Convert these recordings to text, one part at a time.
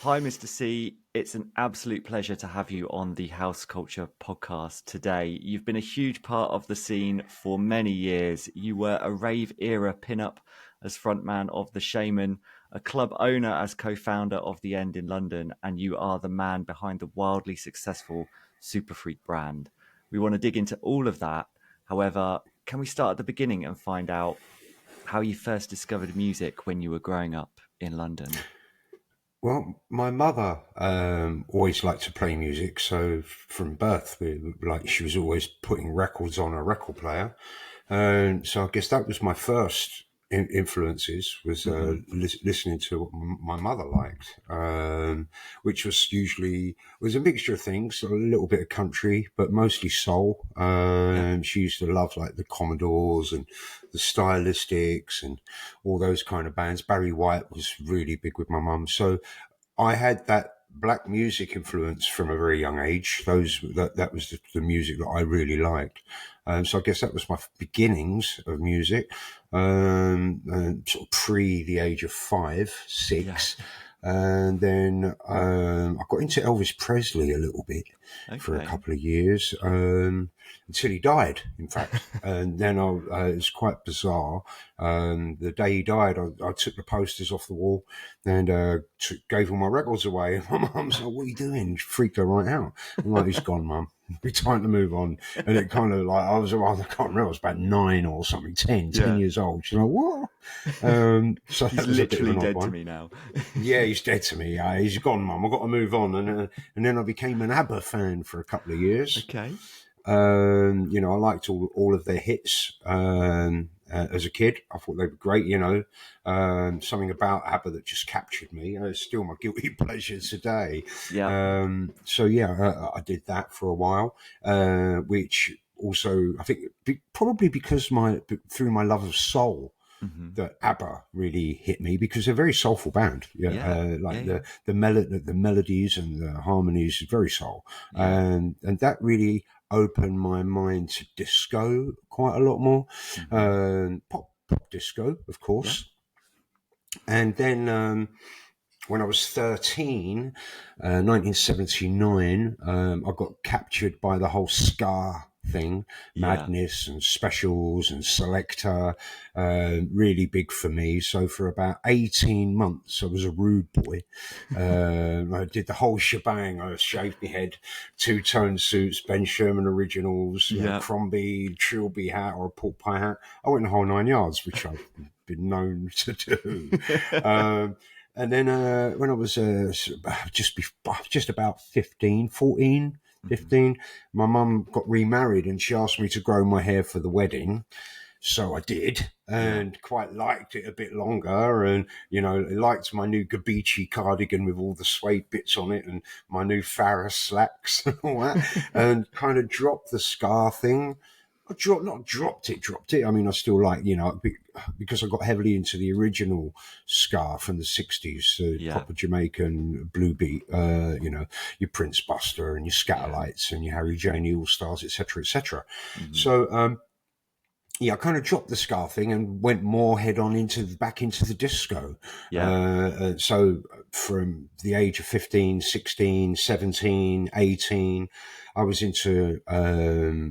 Hi, Mr. C. It's an absolute pleasure to have you on the House Culture podcast today. You've been a huge part of the scene for many years. You were a rave era pin-up as frontman of the Shamen, a club owner as co-founder of The End in London, and you are the man behind the wildly successful Superfreq brand. We want to dig into all of that. However, can we start at the beginning and find out how you first discovered music when you were growing up in London? Well, my mother always liked to play music, so from birth, she was always putting records on a record player, and so I guess that was my first influences was listening to what my mother liked, which was a mixture of things, a little bit of country, but mostly soul. She used to love like the Commodores and the Stylistics and all those kind of bands. Barry White was really big with my mum, so I had that black music influence from a very young age. That was the music that I really liked. So I guess that was my beginnings of music, and sort of pre the age of 5, Yeah. 6. And then I got into Elvis Presley a little bit for a Okay. couple of years, until he died, in fact. And then it was quite bizarre. The day he died, I took the posters off the wall and gave all my records away. And my mum's like, "What are you doing?" She freaked her right out. I'm like, "He's gone, Mum. It's time to move on." And it kind of like, I can't remember, I was about 9 or something, 10 Yeah. years old. She's like, "What?" So He's that was a bit of literally an odd dead to one. me now. Yeah, he's dead to me. Yeah, he's gone, Mum. I've got to move on. And then I became an ABBA fan for a couple of years. Okay. I liked all of their hits as a kid. I thought they were great. Something about ABBA that just captured me. It's still my guilty pleasure today. Yeah. I did that for a while, which also I think probably because through my love of soul, Hmm. that ABBA really hit me because they're a very soulful band. Yeah, Yeah. Yeah. like Yeah. the melodies and the harmonies is very soul, Yeah. and that really opened my mind to disco quite a lot more, Hmm. pop disco, of Yeah. course, and then. When I was 13, 1979, I got captured by the whole ska thing, Yeah. Madness and Specials and Selector, really big for me. So for about 18 months, I was a rude boy. I did the whole shebang. I shaved my head, two-tone suits, Ben Sherman originals, Yeah. Crombie, Trilby hat or a pork pie hat. I went the whole 9 yards, which I've been known to do. Um, and then when I was just about 15, 14, Hmm. 15, my mum got remarried and she asked me to grow my hair for the wedding. So I did Yeah. and quite liked it a bit longer. And, liked my new Gabici cardigan with all the suede bits on it and my new Farrah slacks and all that, and kind of dropped the scar thing. Not dropped it. I mean, I still like, because I got heavily into the original ska from the 60s, Yeah. proper Jamaican blue beat, your Prince Buster and your Yeah. Scatterlights and your Harry Jane All Stars, etc., etc. Hmm. So, I kind of dropped the ska thing and went more head on back into the disco. Yeah. So from the age of 15, 16, 17, 18, I was into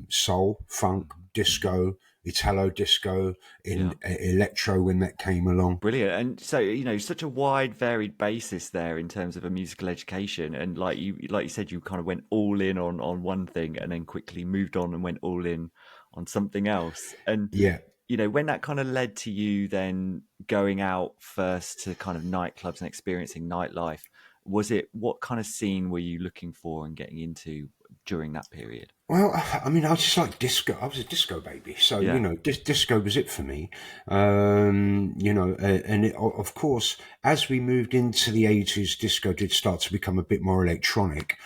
soul, funk, Hmm. Hmm. disco, Italo disco, Yeah. in electro when that came along. Brilliant. And so, such a wide, varied basis there in terms of a musical education. And like you said, you kind of went all in on one thing and then quickly moved on and went all in on something else. And, Yeah. when that kind of led to you then going out first to kind of nightclubs and experiencing nightlife, what kind of scene were you looking for and getting into during that period? Well, I mean, I just like disco. I was a disco baby, so Yeah. disco was it for me. Of course, as we moved into the 80s, disco did start to become a bit more electronic.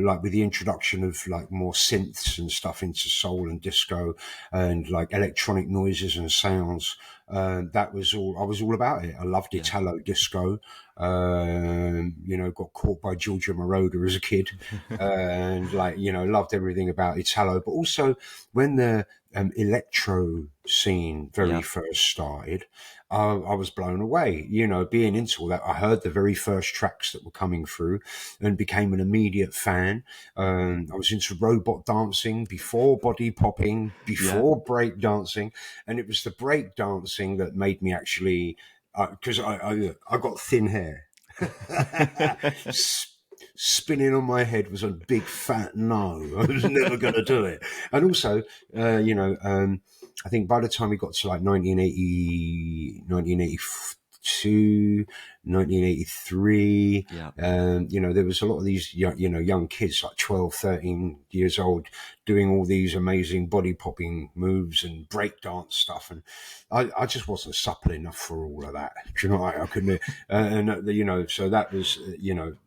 Like with the introduction of like more synths and stuff into soul and disco, and like electronic noises and sounds. That was all. I was all about it. I loved Yeah. Italo disco. Got caught by Giorgio Moroder as a kid, and loved everything about Italo. But also when the electro scene very Yeah. first started, I was blown away, being into all that. I heard the very first tracks that were coming through and became an immediate fan. I was into robot dancing before body popping, Yeah. before break dancing. And it was the break dancing that made me actually, because I got thin hair. Spinning on my head was a big fat no. I was never going to do it. And also, I think by the time we got to like 1982, 1983, Yeah. there was a lot of these young kids like 12, 13 years old doing all these amazing body popping moves and breakdance stuff, and I just wasn't supple enough for all of that. Do you know, I couldn't, so that was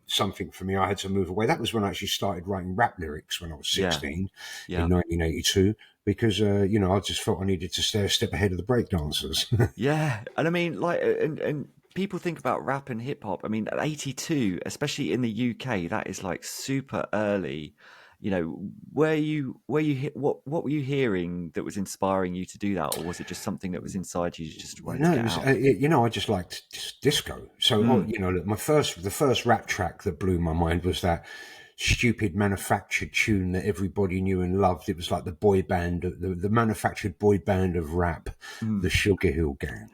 something for me. I had to move away. That was when I actually started writing rap lyrics when I was 16 Yeah. in 1982. Because I just felt I needed to stay a step ahead of the breakdancers. Yeah, and I mean, like, and people think about rap and hip hop. I mean, at 82, especially in the UK, that is like super early. What were you hearing that was inspiring you to do that, or was it just something that was inside you just wanted to No, it get was, out? I just liked disco. So, look, the first rap track that blew my mind was that stupid manufactured tune that everybody knew and loved. It was like the boy band, the manufactured boy band of rap, the Sugar Hill Gang,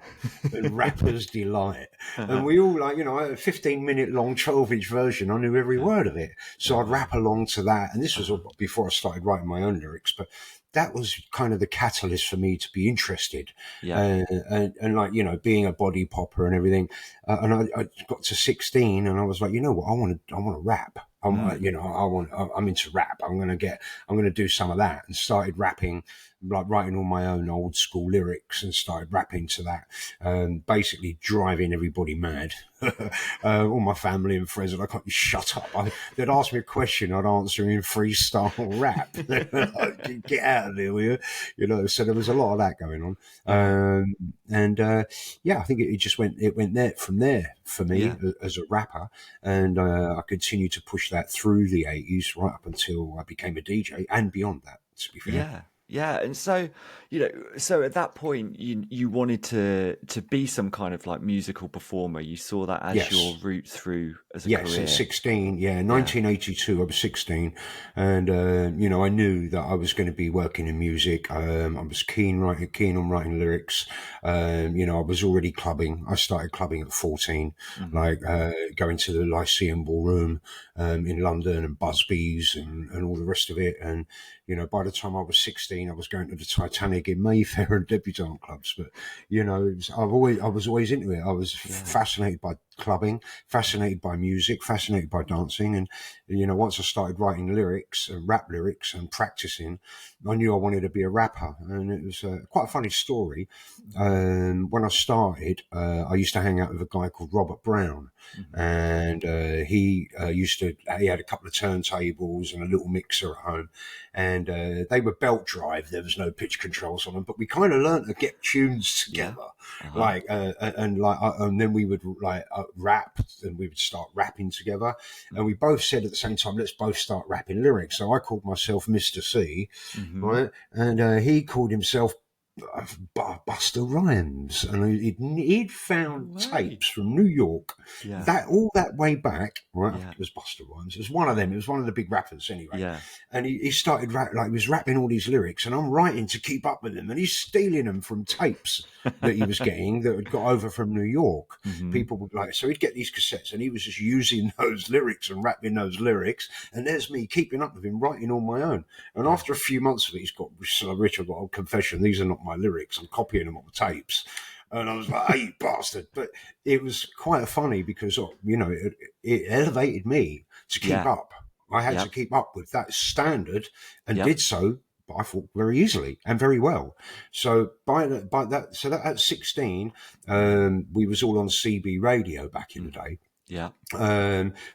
and Rapper's Delight. And we all a 15-minute long 12-inch version. I knew every word of it. So I'd rap along to that. And this was before I started writing my own lyrics, but that was kind of the catalyst for me to be interested. Yeah. And like, being a body popper and everything. And I got to 16 and I was like, you know what, I want to rap. I'm into rap. I'm going to do some of that, and started rapping, like writing all my own old school lyrics and started rapping to that, basically driving everybody mad. All my family and friends are like, "Oh, shut up." They'd ask me a question, I'd answer in freestyle rap. Like, get out of there, will you? So there was a lot of that going on. I think it went there from there for me as a rapper. And I continued to push that through the 80s right up until I became a DJ and beyond that, to be fair. Yeah, and so so at that point, you wanted to be some kind of like musical performer. You saw that as your Yes. route through as a Yes, career. at 16, 1982, I was 16. And, I knew that I was going to be working in music. I was keen on writing lyrics. I was already clubbing. I started clubbing at 14, like going to the Lyceum Ballroom in London and Busby's and all the rest of it. And, by the time I was 16, I was going to the Titanic in Mayfair and debutante clubs. But, I was always into it. I was fascinated by clubbing, fascinated by music, fascinated by dancing. And, once I started writing lyrics and rap lyrics and practicing, I knew I wanted to be a rapper. And it was quite a funny story. When I started, I used to hang out with a guy called Robert Brown. And he had a couple of turntables and a little mixer at home. And they were belt drive. There was no pitch controls on them, but we kind of learned to get tunes together. And then we would rap, and we would start rapping together. And we both said at the same time, let's both start rapping lyrics. So I called myself Mr. C, right? And he called himself Buster Rhymes, and he'd found tapes from New York that all that way back, right? It was Buster Rhymes. It was one of them. It was one of the big rappers anyway. And he started he was rapping all these lyrics, and I'm writing to keep up with him, and he's stealing them from tapes that he was getting that had got over from New York. People would so he'd get these cassettes, and he was just using those lyrics and rapping those lyrics. And there's me keeping up with him, writing on my own. And after a few months of it, he's got Richard, got a confession. These are not my lyrics. I'm copying them on the tapes. And I was like, hey, you bastard. But it was quite funny because, it elevated me to keep up. I had to keep up with that standard and did so, but I thought very easily and very well. So at 16, we was all on CB radio back in the day.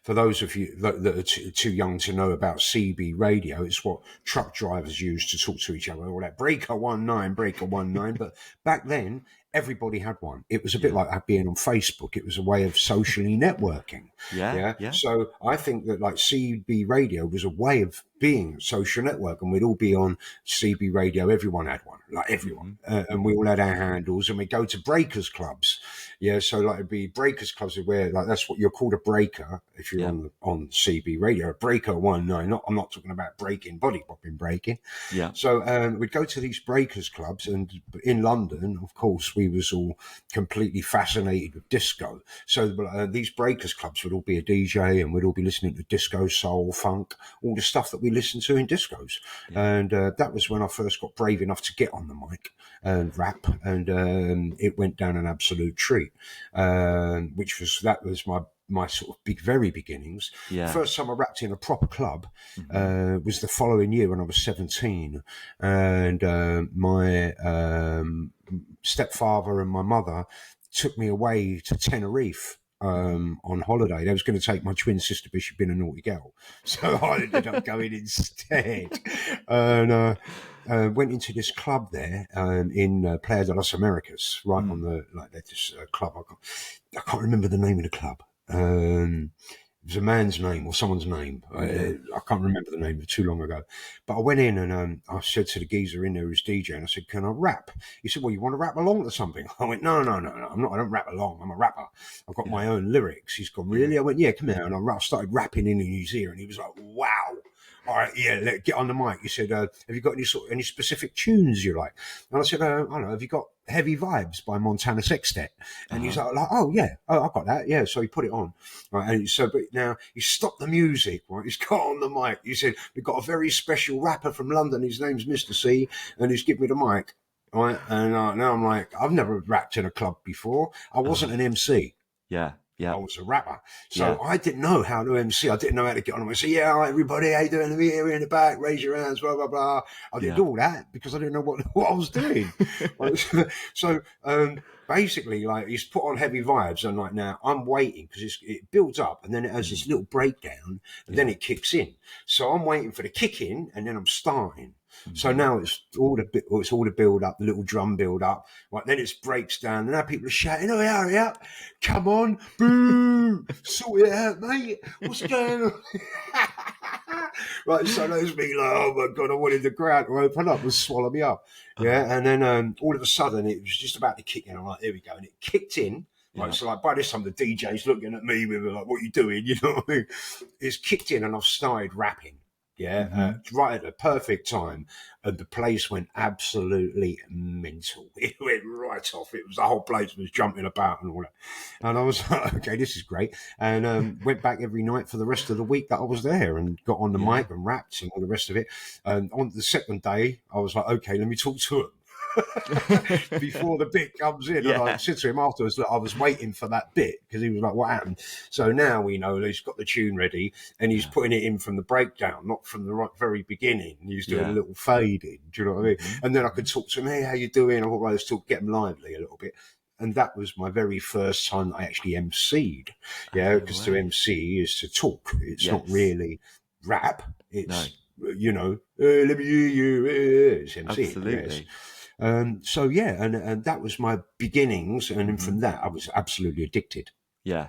For those of you that are too young to know about CB radio, it's what truck drivers use to talk to each other. All that breaker 19, breaker 19. But back then, everybody had one. It was a bit like being on Facebook. It was a way of socially networking. Yeah. So I think that like CB radio was a way of being a social network, and we'd all be on CB radio. Everyone had one, like everyone. And we all had our handles, and we go to breakers clubs. Yeah. So like it'd be breakers clubs where like, that's what you're called, a breaker. If you're on CB radio, a breaker one. No, I'm not talking about breaking, body popping breaking. Yeah. So we'd go to these breakers clubs, and in London, of course, we was all completely fascinated with disco. So these breakers clubs would all be a DJ, and we'd all be listening to disco, soul, funk, all the stuff that we listened to in discos. And that was when I first got brave enough to get on the mic and rap, and it went down an absolute treat, that was my sort of very beginnings. Yeah. First time I rapped in a proper club was the following year when I was 17, and my stepfather and my mother took me away to Tenerife on holiday. They was going to take my twin sister, but she'd been a naughty girl, so I ended up going instead, and went into this club there in Playa de las Americas, right on the this club. I can't remember the name of the club. It was a man's name or someone's name. I can't remember the name, too long ago. But I went in and I said to the geezer in there who's DJ, and I said, "Can I rap?" He said, "Well, you want to rap along to something?" I went, No. I'm not. I don't rap along. I'm a rapper. I've got my own lyrics." He's gone, "Really?" I went, "Yeah, come here." And I started rapping in his ear, and he was like, "Wow. All right, yeah, get on the mic." He said, "Have you got any specific tunes you like?" And I said, "I don't know. Have you got Heavy Vibes by Montana Sextet?" And he's like, "Oh yeah, I got that, yeah." So he put it on, right? And so, but now he stopped the music, right? He's got on the mic. He said, "We've got a very special rapper from London. His name's Mr. C, and he's given me the mic." Right? And now I'm like, I've never rapped in a club before. I wasn't an MC. Yeah. I was a rapper. So I didn't know how to MC. I didn't know how to get on and say, "Yeah, all right, everybody, how you doing? Let me hear you in the back, raise your hands, blah, blah, blah." I didn't do all that because I didn't know what I was doing. So basically, like, he's put on Heavy Vibes, and like now I'm waiting because it builds up, and then it has this little breakdown, and then it kicks in. So I'm waiting for the kick in, and then I'm starting. So now it's all the build up, the little drum build up. Right, then it breaks down, and now people are shouting, "Oh, hurry up! Come on, boo! Sort it out, mate! What's going on?" Right, so there's me like, "Oh my god, I wanted the crowd to open up and swallow me up." Yeah, and then all of a sudden it was just about to kick in. I'm like, "There we go," and it kicked in. Right, so like by this time the DJ's looking at me with like, "What are you doing?" You know what I mean? It's kicked in, and I've started rapping. Right at the perfect time, and the place went absolutely mental. It went right off. It was, the whole place was jumping about and all that. And I was like, "Okay, this is great." And went back every night for the rest of the week that I was there, and got on the mic and rapped and all the rest of it. And on the second day, I was like, "Okay, let me talk to him." Before the bit comes in, and I said to him afterwards that I was waiting for that bit because he was like, "What happened?" So now we know he's got the tune ready, and he's putting it in from the breakdown, not from the very beginning. He's doing a little fade in. Do you know what I mean? And then I could talk to him. "Hey, how you doing?" I thought, right, let's talk, get him lively a little bit. And that was my very first time I actually MC'd. Yeah, because to MC is to talk. It's not really rap. It's let me hear you. It's MC. Absolutely. Yes. And that was my beginnings, and then from that I was absolutely addicted. Yeah.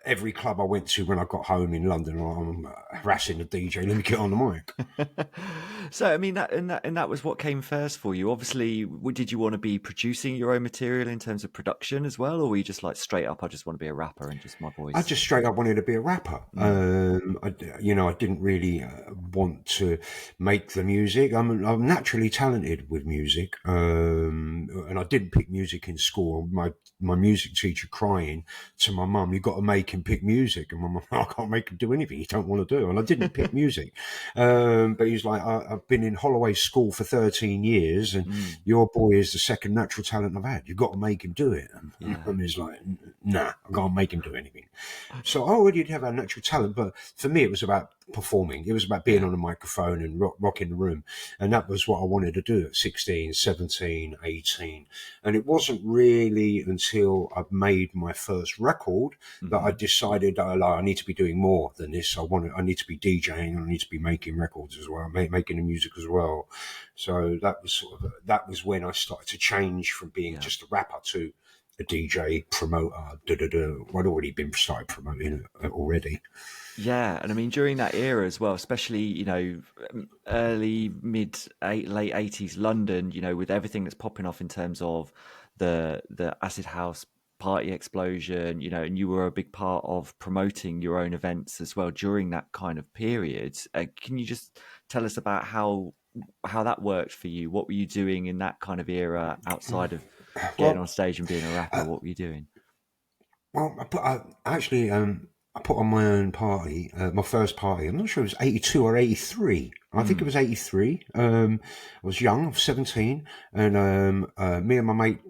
Every club I went to when I got home in London, I'm harassing the DJ. "Let me get on the mic." So, I mean, that was what came first for you. Obviously, did you want to be producing your own material in terms of production as well, or were you just like straight up, "I just want to be a rapper and just my voice"? I just straight up wanted to be a rapper. I didn't really want to make the music. I'm naturally talented with music, and I didn't pick music in school. My music teacher crying to my mum, "You've got to make him pick music." And my mum, "I can't make him do anything he don't want to do." And I didn't pick music. But he's like, "I've been in Holloway School for 13 years, and your boy is the second natural talent I've had. You've got to make him do it." And he's like, nah, I can't make him do anything. So I already did have a natural talent, but for me, it was about performing. It was about being Yeah. on a microphone and rocking the room. And that was what I wanted to do at 16, 17, 18. And it wasn't really until I've made my first record that I decided I need to be doing more than this. I need to be DJing. I need to be making records as well, making the music as well. So that was when I started to change from being Yeah. just a rapper to a DJ, promoter, I'd already been started promoting it already. Yeah, and I mean during that era as well, especially early late 80s London, with everything that's popping off in terms of the acid house party explosion, and you were a big part of promoting your own events as well during that kind of period. Can you just tell us about how that worked for you? What were you doing in that kind of era outside of getting on Well, stage and being a rapper? What were you doing? I put on my own party, my first party. I'm not sure it was 82 or 83. I think it was 83. I was young, I was 17, and me and my mate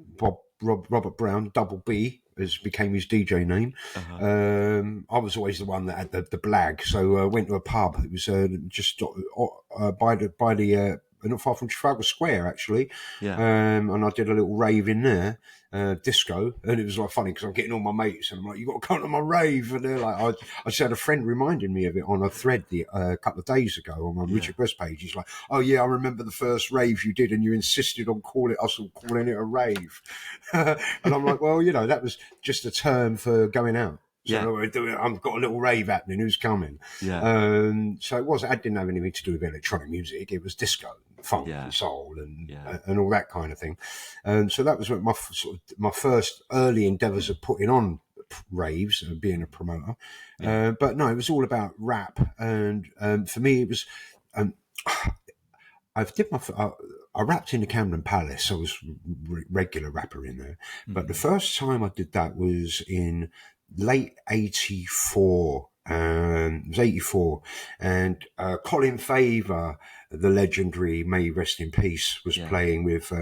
Robert Brown, Double B, as became his DJ name. Uh-huh. I was always the one that had the blag, so I went to a pub. It was just by the not far from Trafalgar Square, actually. Yeah. And I did a little rave in there, disco, and it was like funny because I'm getting all my mates, and I'm like, "You got to come to my rave," and they're like, I just had a friend reminding me of it on a thread a couple of days ago on my Richard West page. He's like, "Oh yeah, I remember the first rave you did, and you insisted on calling it a rave," and I'm like, "Well, that was just a term for going out." So I've got a little rave happening. Who's coming? Yeah. So it didn't have anything to do with electronic music. It was disco, funk, and soul, and all that kind of thing. And so that was my first early endeavours of putting on raves and being a promoter. But no, it was all about rap, and for me, it was. I rapped in the Camden Palace. I was regular rapper in there. But the first time I did that was in late 84. It was 84. And Colin Favor, the legendary, may rest in peace, was playing with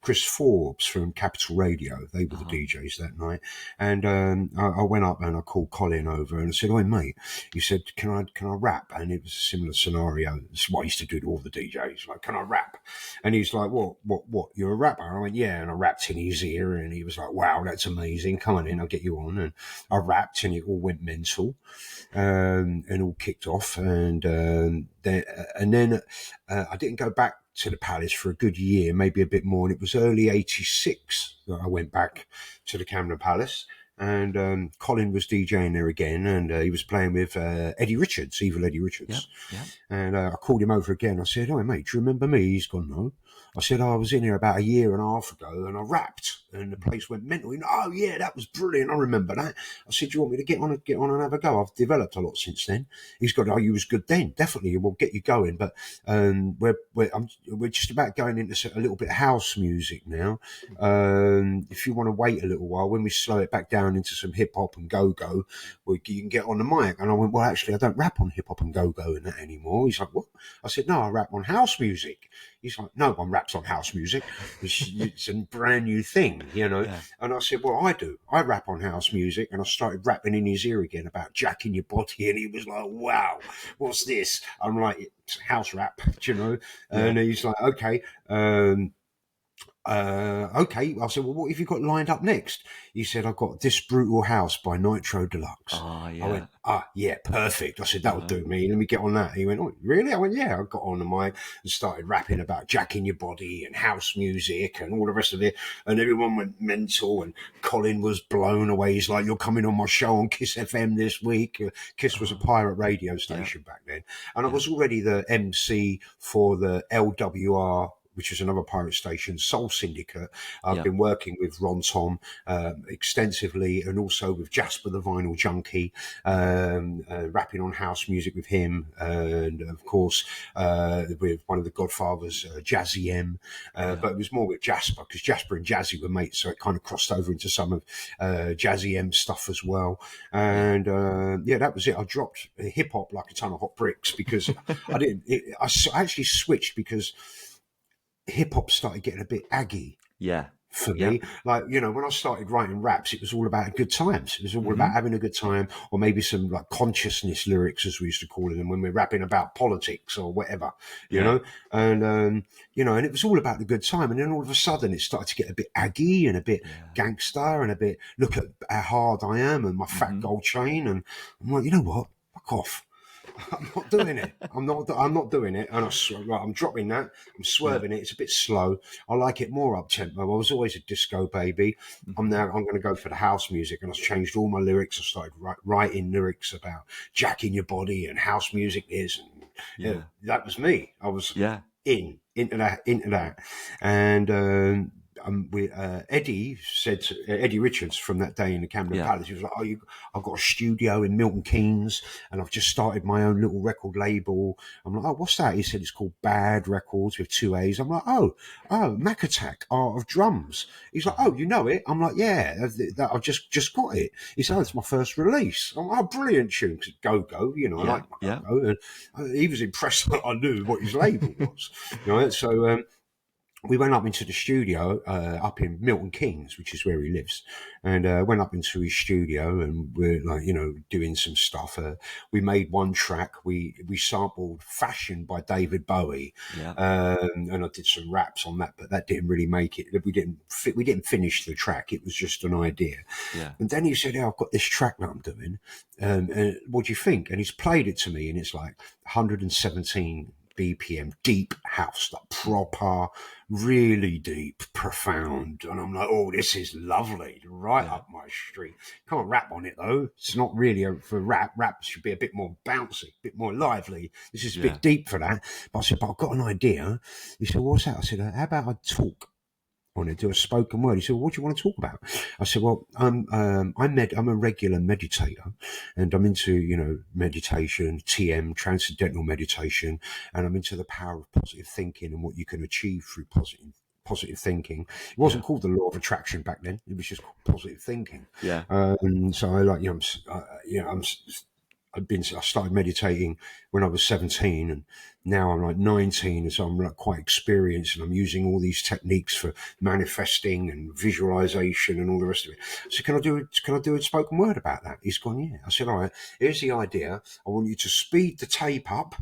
Chris Forbes from Capital Radio. They were the DJs that night. And I went up and I called Colin over and I said, "Oi, mate," he said, can I rap? And it was a similar scenario. It's what I used to do to all the DJs. Like, "Can I rap?" And he's like, what, you're a rapper? And I went, "Yeah." And I rapped in his ear and he was like, "Wow, that's amazing. Come on in, I'll get you on." And I rapped and it all went mental. And all kicked off, and then I didn't go back to the Palace for a good year, maybe a bit more, and it was early 86 that I went back to the Camden Palace, and Colin was DJing there again, and he was playing with Eddie Richards, Evil Eddie Richards. And I called him over again. I said, "Oh, mate, do you remember me?" He's gone, "No." I said, "I was in here about a year and a half ago and I rapped and the place went mental." He went, "Oh yeah, that was brilliant. I remember that." I said, "Do you want me to get on and have a go? I've developed a lot since then." He's got, "Oh, you was good then. Definitely. We'll get you going. But we're just about going into a little bit of house music now. If you want to wait a little while, when we slow it back down into some hip hop and go-go, you can get on the mic." And I went, "Well, actually, I don't rap on hip hop and go-go and that anymore." He's like, "What?" I said, "No, I rap on house music." He's like, "No one raps on house music. It's a brand new thing, Yeah. And I said, "Well, I do. I rap on house music." And I started rapping in his ear again about jacking your body. And he was like, "Wow, what's this?" I'm like, "It's house rap," And he's like, "Okay. Okay." I said, "Well, what have you got lined up next?" He said, "I've got This Brutal House by Nitro Deluxe." Oh, I went, yeah, perfect. I said, "That'll do me. Let me get on that." He went, "Oh, really?" I went, "Yeah." I got on the mic and started rapping about jacking your body and house music and all the rest of it. And everyone went mental. And Colin was blown away. He's like, "You're coming on my show on Kiss FM this week." Kiss was a pirate radio station back then. And I was already the MC for the LWR, which is another pirate station, Soul Syndicate. I've been working with Ron Tom extensively, and also with Jasper the Vinyl Junkie, rapping on house music with him, and of course with one of the Godfathers, Jazzy M. But it was more with Jasper, because Jasper and Jazzy were mates, so it kind of crossed over into some of Jazzy M stuff as well. And that was it. I dropped hip hop like a ton of hot bricks because I actually switched because hip hop started getting a bit aggy for Yeah. me. Like, when I started writing raps, it was all about good times. It was all Hmm. about having a good time, or maybe some like consciousness lyrics, as we used to call them, when we're rapping about politics or whatever, Yeah. and, and it was all about the good time. And then all of a sudden it started to get a bit aggy and a bit Yeah. gangster and a bit, look at how hard I am and my fat Hmm. gold chain. And I'm like, you know what? Fuck off. I'm not doing it. I'm not doing it. And I'm dropping that. I'm Yeah. swerving it. It's a bit slow. I like it more up tempo. I was always a disco baby. I'm Hmm. going to go for the house music, and I've changed all my lyrics. I started writing lyrics about jacking your body and house music is, and Yeah. that was me. I was Yeah. into that, and. Eddie said Eddie Richards from that day in the Camden Yeah. Palace. He was like, "Oh, I've got a studio in Milton Keynes, and I've just started my own little record label." I'm like, "Oh, what's that?" He said, "It's called Bad Records with 2 A's." I'm like, "Oh, Mac Attack, Art of Drums." He's like, "Oh, Uh-huh. you know it?" I'm like, "Yeah, I've just got it." He said, "Oh, it's my first release." I'm like, "Oh, brilliant tune, Go Go." I Yeah. like my Go Yeah. Go, and he was impressed that I knew what his label was. So. We went up into the studio up in Milton Keynes, which is where he lives, and went up into his studio, and we're like, doing some stuff. We made one track. We sampled "Fashion" by David Bowie, Yeah. and I did some raps on that, but that didn't really make it. We didn't finish the track. It was just an idea. Yeah. And then he said, "I've got this track that I'm doing. And what do you think?" And he's played it to me, and it's like 117 BPM, deep house, like proper, really deep, profound. And I'm like, "Oh, this is lovely, right Yeah. up my street." Can't rap on it though. It's not really for rap. Rap should be a bit more bouncy, a bit more lively. This is a Yeah. bit deep for that. But I said, "But I've got an idea." He said, "What's that?" I said, "How about I talk on it, do a spoken word?" He said, "Well, what do you want to talk about?" I said, "Well, I'm a regular meditator, and I'm into meditation, TM, transcendental meditation, and I'm into the power of positive thinking and what you can achieve through positive thinking." It wasn't Yeah. called the law of attraction back then; it was just called positive thinking. Yeah. So I like I started meditating when I was 17, and now I'm like 19, and so I'm like quite experienced, and I'm using all these techniques for manifesting and visualization and all the rest of it. So can I do a spoken word about that? He's gone, "Yeah." I said, "All right, here's the idea. I want you to speed the tape up.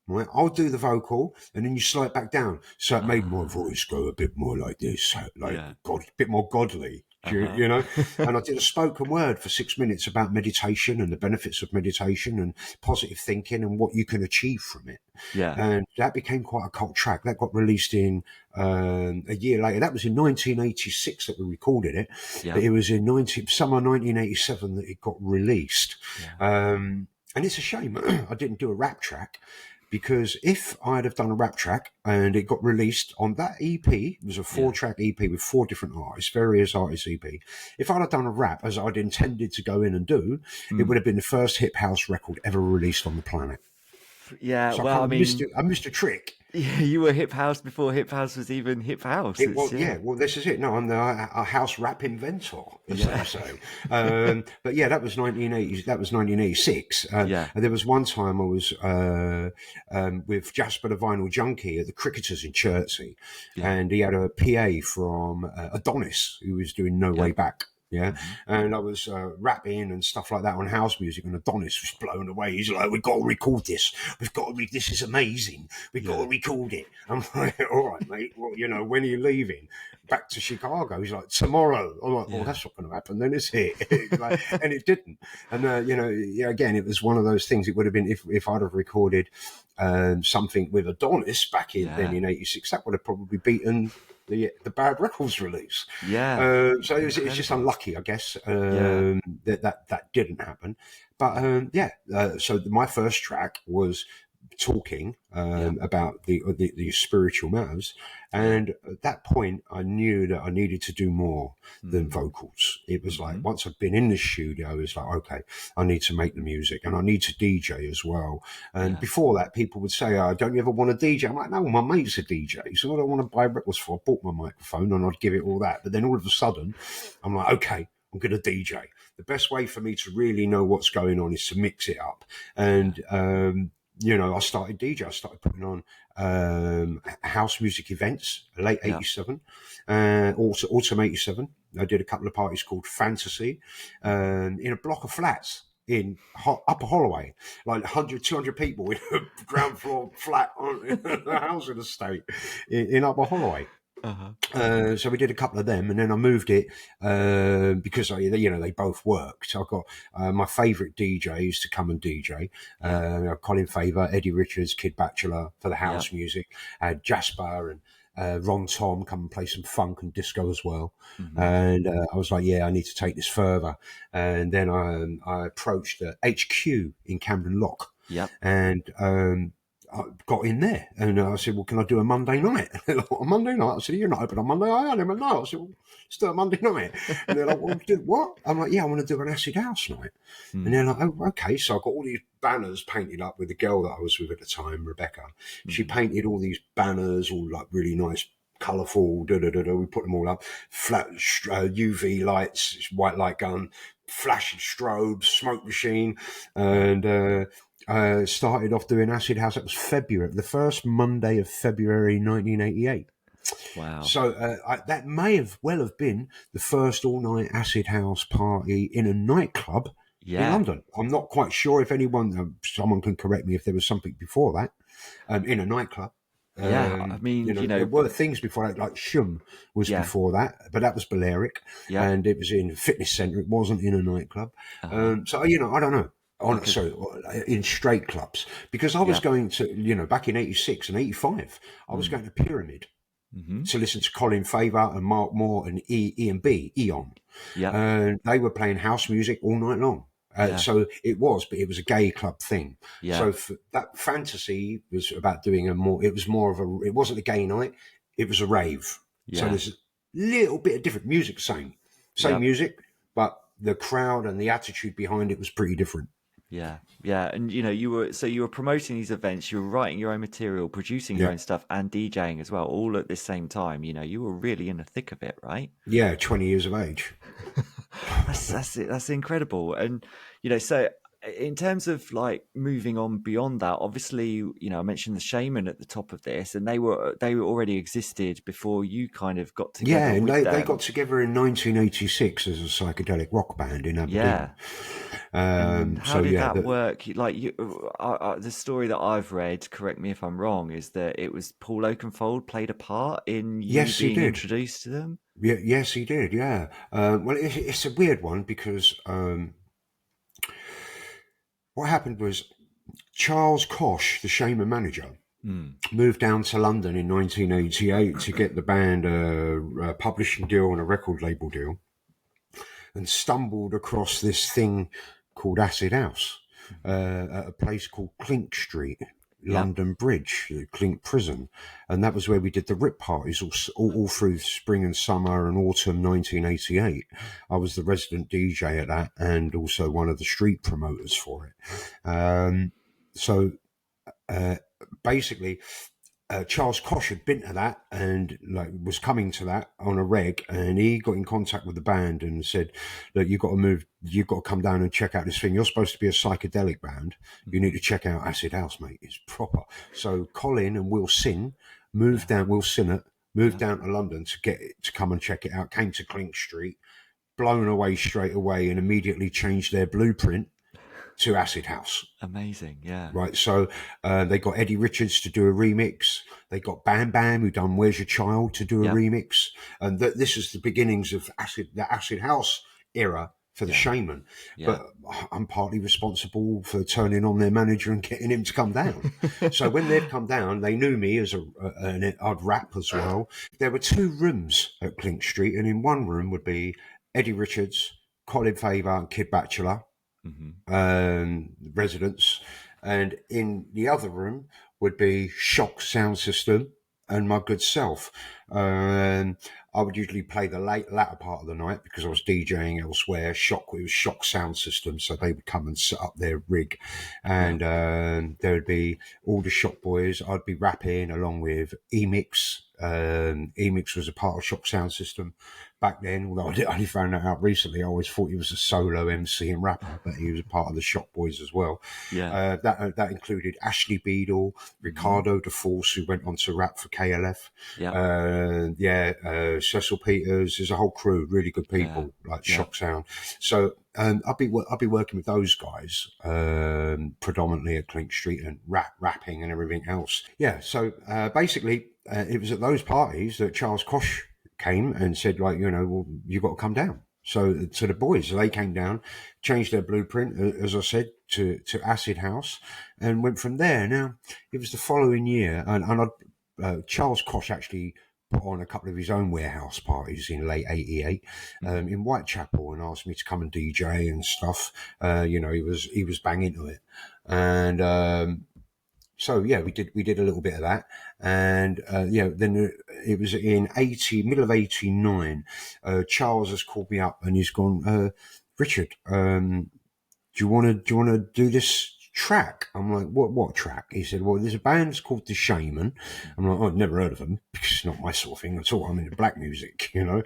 Right, I'll do the vocal, and then you slow it back down." So it made my Ah. voice go a bit more like this, like Yeah. a bit more godly. Uh-huh. And I did a spoken word for 6 minutes about meditation and the benefits of meditation and positive thinking and what you can achieve from it. Yeah. And that became quite a cult track. That got released in a year later. That was in 1986 that we recorded it, but Yeah. it was in summer 1987 that it got released. Yeah. And it's a shame I didn't do a rap track, because if I'd have done a rap track and it got released on that EP, it was a Yeah. 4-track EP with 4 different artists, various artists EP. If I'd have done a rap as I'd intended to go in and do, it would Mm. have been the first hip house record ever released on the planet. Yeah. So I Well, kind I of missed mean, it. I missed a trick. yeah, you were hip house before hip house was even hip house. It It's was, yeah. yeah. Well, this is it. No, I'm a house rap inventor, as they Yeah. say. But yeah, that was 1980s. That was 1986. Yeah. And there was one time I was with Jasper the Vinyl Junkie at the Cricketers in Chertsey, Yeah. and he had a PA from Adonis who was doing No Way Yeah. Back. Yeah, Hmm. and I was rapping and stuff like that on house music, and Adonis was blown away. He's like, "We've got to record this. This is amazing. We've got to Yeah. record it." I'm like, "All right, mate. Well, when are you leaving?" "Back to Chicago." He's like, "Tomorrow." I'm like, "Oh, Yeah. that's not going to happen then, is it?" And it didn't. And yeah, again, it was one of those things. It would have been if I'd have recorded something with Adonis back in then Yeah. in '86, that would have probably beaten the Bad Records release. Yeah. So it's just Incredible. unlucky, I guess, Yeah. that didn't happen. But Yeah. so my first track was talking Yeah. about the spiritual matters, Yeah. and at that point, I knew that I needed to do more than Mm. vocals. It was like Hmm. once I'd been in the studio, it's like, okay, I need to make the music, and I need to DJ as well. And Yeah. before that, people would say, "Oh, don't you ever want to DJ?" I'm like, "No, my mate's a DJ, so I don't want to buy records for." I bought my microphone and I'd give it all that. But then all of a sudden, I'm like, okay, I'm going to DJ. The best way for me to really know what's going on is to mix it up. Yeah. And I started DJ. I started putting on house music events, late Yeah. 87, also autumn 87. I did a couple of parties called Fantasy in a block of flats in Upper Holloway, like 100, 200 people in a ground floor flat on the housing estate in Upper Holloway. Uh-huh. So we did a couple of them, and then I moved it because they both worked. So I got my favourite DJs to come and DJ. Colin Faver, Eddie Richards, Kid Bachelor for the house music. Jasper and Ron Tom come and play some funk and disco as well. Mm-hmm. And I was like, I need to take this further. And then I approached HQ in Camden Lock. Yep. And I got in there and I said, well, can I do a Monday night? A Monday night? I said, you're not open on Monday. I don't even know. I said, well, let's do a Monday night. And they're like, well, do what? I'm like, I want to do an acid house night. Mm. And they're like, oh, okay. So I got all these banners painted up with the girl that I was with at the time, Rebecca. Mm-hmm. She painted all these banners, all like really nice, colourful, we put them all up, flat UV lights, white light gun, flashing strobes, smoke machine, and started off doing acid house. That was February, the first Monday of February 1988. Wow. So that may have been the first all-night acid house party in a nightclub in London. I'm not quite sure if someone can correct me if there was something before that in a nightclub. I mean, there were things before that, like Shum was before that, but that was Balearic, and it was in a fitness centre. It wasn't in a nightclub. So I don't know. In straight clubs, because I was going to, back in 86 and 85, I was going to Pyramid to listen to Colin Faver and Mark Moore and Eon. And they were playing house music all night long. So it was a gay club thing. So that Fantasy was about doing it wasn't a gay night, it was a rave. So there's a little bit of different music, same music, but the crowd and the attitude behind it was pretty different. Yeah. And, you were promoting these events, you were writing your own material, producing your own stuff and DJing as well, all at the same time. You were really in the thick of it, right? Yeah, 20 years of age. That's incredible. And, so in terms of like moving on beyond that, obviously, I mentioned the Shamen at the top of this, and they were already existed before you kind of got together. Yeah, and they got together in 1986 as a psychedelic rock band in Aberdeen. Yeah. How did that work? Like the story that I've read, correct me if I'm wrong, is that it was Paul Oakenfold played a part in you being introduced to them. Yeah, yes, he did. Yeah. Well, it's a weird one because what happened was Charles Kosh, the Shamen manager, moved down to London in 1988 to get the band a publishing deal and a record label deal, and stumbled across this thing called Acid House at a place called Clink Street, London Bridge, the Clink Prison. And that was where we did the RIP parties all through spring and summer and autumn 1988. I was the resident DJ at that and also one of the street promoters for it. Basically, Charles Kosh had been to that and was coming to that on a reg, and he got in contact with the band and said, look, you've got to come down and check out this thing. You're supposed to be a psychedelic band. You need to check out Acid House, mate. It's proper. So Colin and Will Sinnott moved down to London to come and check it out, came to Clink Street, blown away straight away, and immediately changed their blueprint to Acid House. Amazing, yeah. Right, so they got Eddie Richards to do a remix. They got Bam Bam, who done Where's Your Child, to do a remix. And this is the beginnings of the Acid House era for the Shamen. But I'm partly responsible for turning on their manager and getting him to come down. So when they'd come down, they knew me as I'd rap as well. There were 2 rooms at Clink Street, and in one room would be Eddie Richards, Colin Faver, and Kid Bachelor. Residents, and in the other room would be Shock Sound System and my good self. I would usually play the latter part of the night because I was DJing elsewhere. It was Shock Sound System, so they would come and set up their rig, and there would be all the Shock boys. I'd be rapping along with Emix. Emix was a part of Shock Sound System. back then, although I only found that out recently, I always thought he was a solo MC and rapper, but he was a part of the Shop Boys as well. Yeah. That included Ashley Beadle, Ricardo DeForce, who went on to rap for KLF. Yeah. Cecil Peters. There's a whole crew, really good Yeah. people, like Yeah. Shock Sound. So I'll be working with those guys predominantly at Clink Street and rapping and everything else. Yeah. So basically, it was at those parties that Charles Koch came and said, like, well, you got to come down. So to the boys, they came down, changed their blueprint, as I said, to Acid House, and went from there. Now, it was the following year, and Charles Koch actually put on a couple of his own warehouse parties in late '88 in Whitechapel, and asked me to come and DJ and stuff. He was banging to it, and so yeah, we did a little bit of that, and then it was in middle of '89. Charles has called me up and he's gone, Richard, do you want to do this track? I'm like, what track? He said, well, there's a band called the Shamen. I'm like, I've never heard of them because it's not my sort of thing at all. I'm into black music, and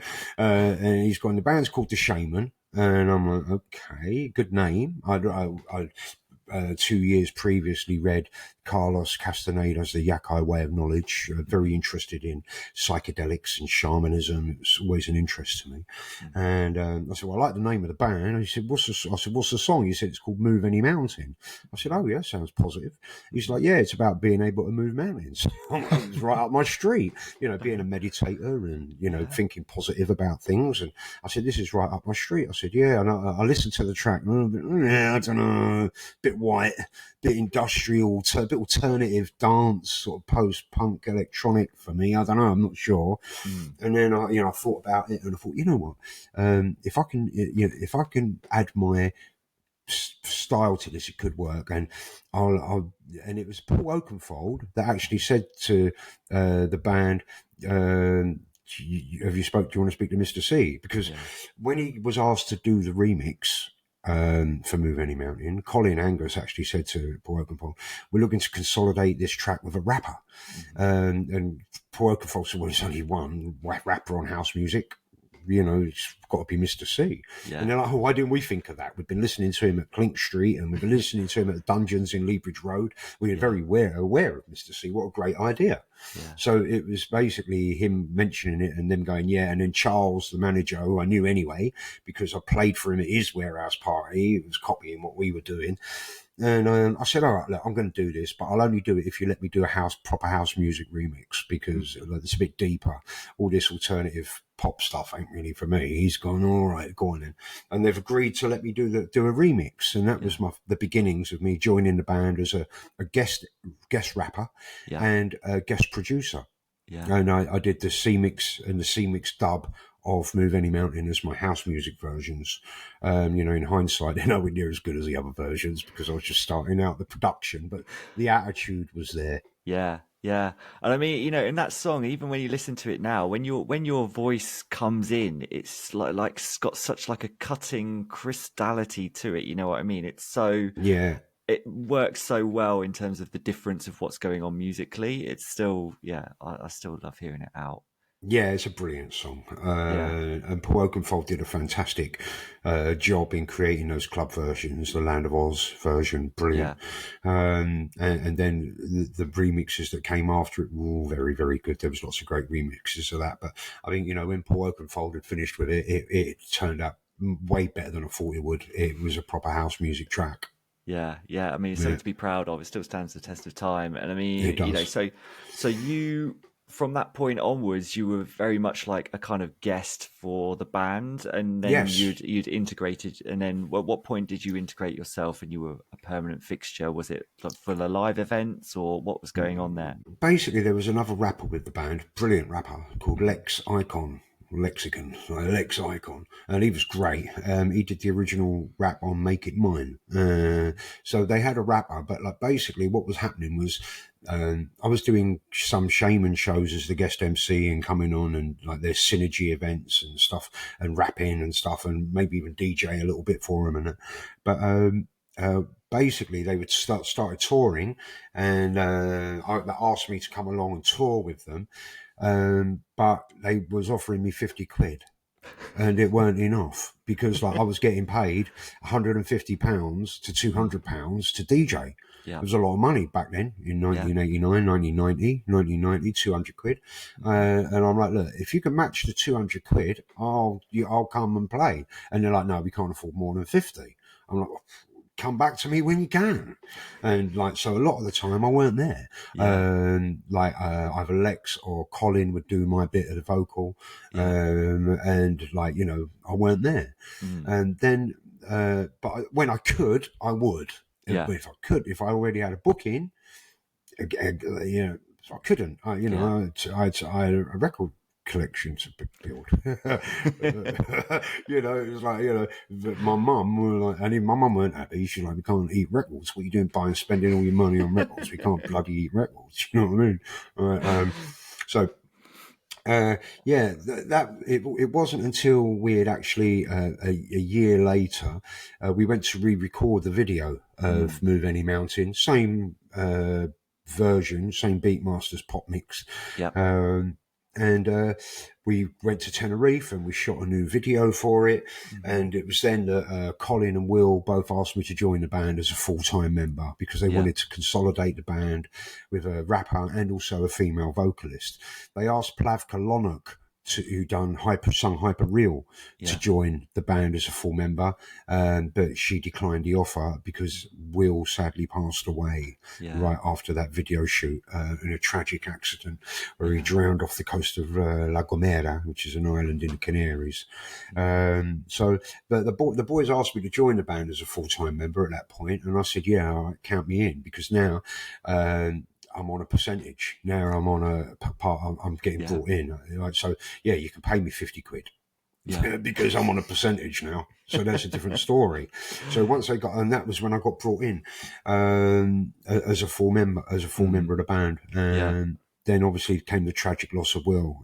he's gone, the band's called the Shamen. And I'm like, okay, good name. I 2 years previously read Carlos Castaneda's The Yakai Way of Knowledge, very interested in psychedelics and shamanism. It was always an interest to me. And I said, well, I like the name of the band. And he said, what's the song? He said, it's called Move Any Mountain. I said, oh, yeah, sounds positive. He's like, yeah, it's about being able to move mountains. It's right up my street, being a meditator and, thinking positive about things. And I said, this is right up my street. I said, yeah. And I listened to the track. Yeah, I don't know, bit white, bit industrial, a bit alternative dance, sort of post-punk electronic for me. I don't know, I'm not sure. And then I thought about it, and I thought, you know what, if I can add my style to this, it could work. And and it was Paul Oakenfold that actually said to the band, do you want to speak to Mr. C? Because when he was asked to do the remix for Move Any Mountain, Colin Angus actually said to Paul Oakenfold, we're looking to consolidate this track with a rapper. And Paul Oakenfold said, well, it's only one rapper on house music. It's got to be Mr. C. Yeah. And they're like, oh, why didn't we think of that? We've been listening to him at Clink Street, and we've been listening to him at the Dungeons in Leabridge Road. We were very aware of Mr. C. What a great idea. Yeah. So it was basically him mentioning it and them going, yeah. And then Charles, the manager, who I knew anyway, because I played for him at his warehouse party, he was copying what we were doing. And I said, all right, look, I'm going to do this, but I'll only do it if you let me do a proper house music remix, because it's a bit deeper. All this alternative pop stuff ain't really for me. He's gone, all right, go on then. And they've agreed to let me do a remix. And that was the beginnings of me joining the band as a guest rapper and a guest producer. Yeah. And I did the C-Mix and the C-Mix dub of Move Any Mountain as my house music versions. In hindsight, they're nowhere near as good as the other versions because I was just starting out the production, but the attitude was there. Yeah. Yeah. And I mean, in that song, even when you listen to it now, when your voice comes in, it's like it's got such like a cutting crystality to it. You know what I mean? It's so, it works so well in terms of the difference of what's going on musically. It's still, I still love hearing it out. Yeah, it's a brilliant song. And Paul Oakenfold did a fantastic job in creating those club versions, the Land of Oz version, brilliant. Yeah. And then the remixes that came after it were all very, very good. There was lots of great remixes of that. But I think, when Paul Oakenfold had finished with it, it turned out way better than I thought it would. It was a proper house music track. Yeah. I mean, it's something to be proud of. It still stands the test of time. And I mean, so you... From that point onwards, you were very much like a kind of guest for the band, and then you'd integrated. And then, at what point did you integrate yourself, and you were a permanent fixture? Was it for the live events, or what was going on there? Basically, there was another rapper with the band, brilliant rapper called Lex Icon, and he was great. He did the original rap on Make It Mine. So they had a rapper, but like basically what was happening was I was doing some Shamen shows as the guest MC and coming on, and like there's synergy events and stuff and rapping and stuff, and maybe even DJ a little bit for them and that. But basically they would started touring, and asked me to come along and tour with them. But they was offering me 50 quid. and it weren't enough because like I was getting paid £150 to £200 to DJ. Yeah. It was a lot of money back then in 1989, 1990, 200 quid. And I'm like, look, if you can match the 200 quid, I'll come and play. And they're like, no, we can't afford more than 50. I'm like, come back to me when you can. And like, so a lot of the time I weren't there. Either Lex or Colin would do my bit of the vocal. And like, you know, I weren't there. And then, but when I could, I would. Yeah. If I already had a booking, you know, I couldn't. I had a record collection to build. You know, it was like, you know, my mum, like, and even my mum weren't happy. She's like, we can't eat records. What are you doing buying, spending all your money on records? We can't bloody eat records. You know what I mean? So. It wasn't until we had actually a year later we went to re-record the video of Move Any Mountain, same version, same Beatmasters pop mix. And we went to Tenerife and we shot a new video for it. And it was then that Colin and Will both asked me to join the band as a full-time member because they wanted to consolidate the band with a rapper and also a female vocalist. They asked Plavka Lonok, who sung Hyper Real, to join the band as a full member, but she declined the offer because Will sadly passed away right after that video shoot in a tragic accident where he drowned off the coast of La Gomera, which is an island in the Canaries. So the boys asked me to join the band as a full-time member at that point, and I said, yeah, all right, count me in, because now I'm on a percentage. Now I'm on a part. I'm getting brought in. So yeah, you can pay me 50 quid because I'm on a percentage now. So that's a different story. So once and that was when I got brought in as a full member of the band. And then obviously came the tragic loss of Will.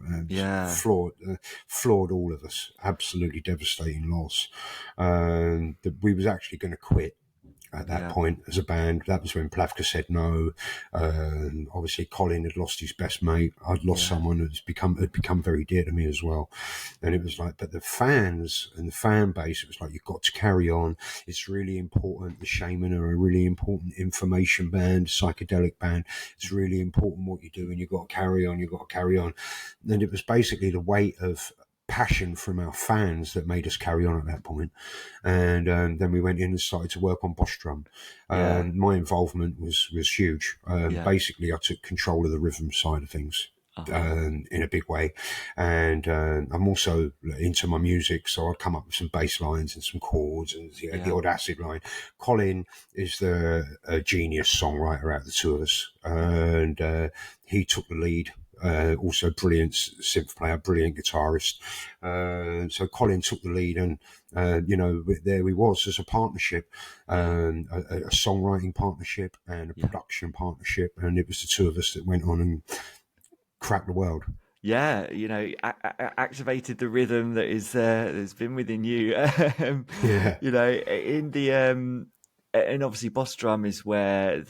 Floored all of us. Absolutely devastating loss. That we was actually going to quit at that point as a band. That was when Plavka said no. Obviously Colin had lost his best mate. I'd lost someone who'd become very dear to me as well. And it was like, but the fans and the fan base, it was like, you've got to carry on. It's really important. The Shamen are a really important information band, psychedelic band. It's really important what you do, and you've got to carry on. And it was basically the weight of passion from our fans that made us carry on at that point. And then we went in and started to work on Boss Drum. My involvement was huge. Basically, I took control of the rhythm side of things in a big way. And I'm also into my music, so I'd come up with some bass lines and some chords and the odd acid line. Colin is the genius songwriter out of the two of us, and he took the lead. Also brilliant synth player, brilliant guitarist. So Colin took the lead, and there we was as a partnership, a songwriting partnership and a production partnership, and it was the two of us that went on and cracked the world. Yeah, activated the rhythm that is that's been within you. In the and obviously Boss Drum is where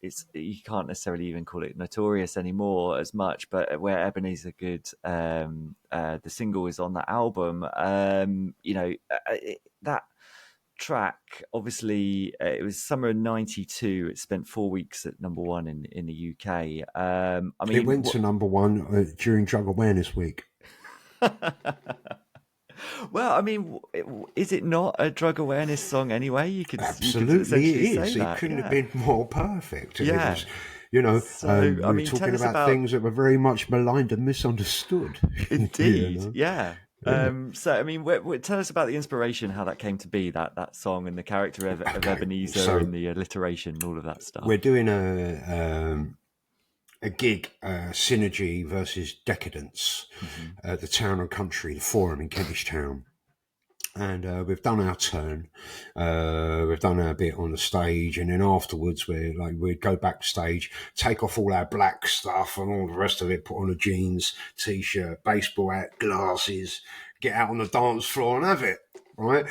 it's, you can't necessarily even call it notorious anymore as much, but where Ebeneezer Goode, the single, is on that album. That track, obviously, it was summer '92. It spent 4 weeks at number one in the UK. It went to number one during Drug Awareness Week. Well, I mean, is it not a drug awareness song anyway? Absolutely, it is. It couldn't have been more perfect. Yeah. It was, we were talking about things that were very much maligned and misunderstood. Indeed, yeah. So, I mean, tell us about the inspiration, how that came to be, that song, and the character of Ebeneezer, and the alliteration, and all of that stuff. We're doing a gig, Synergy versus Decadence, at the Town and Country, the Forum in Kentish Town. And we've done our turn. We've done our bit on the stage, and then afterwards we'd go backstage, take off all our black stuff and all the rest of it, put on a jeans, t-shirt, baseball hat, glasses, get out on the dance floor and have it. Right?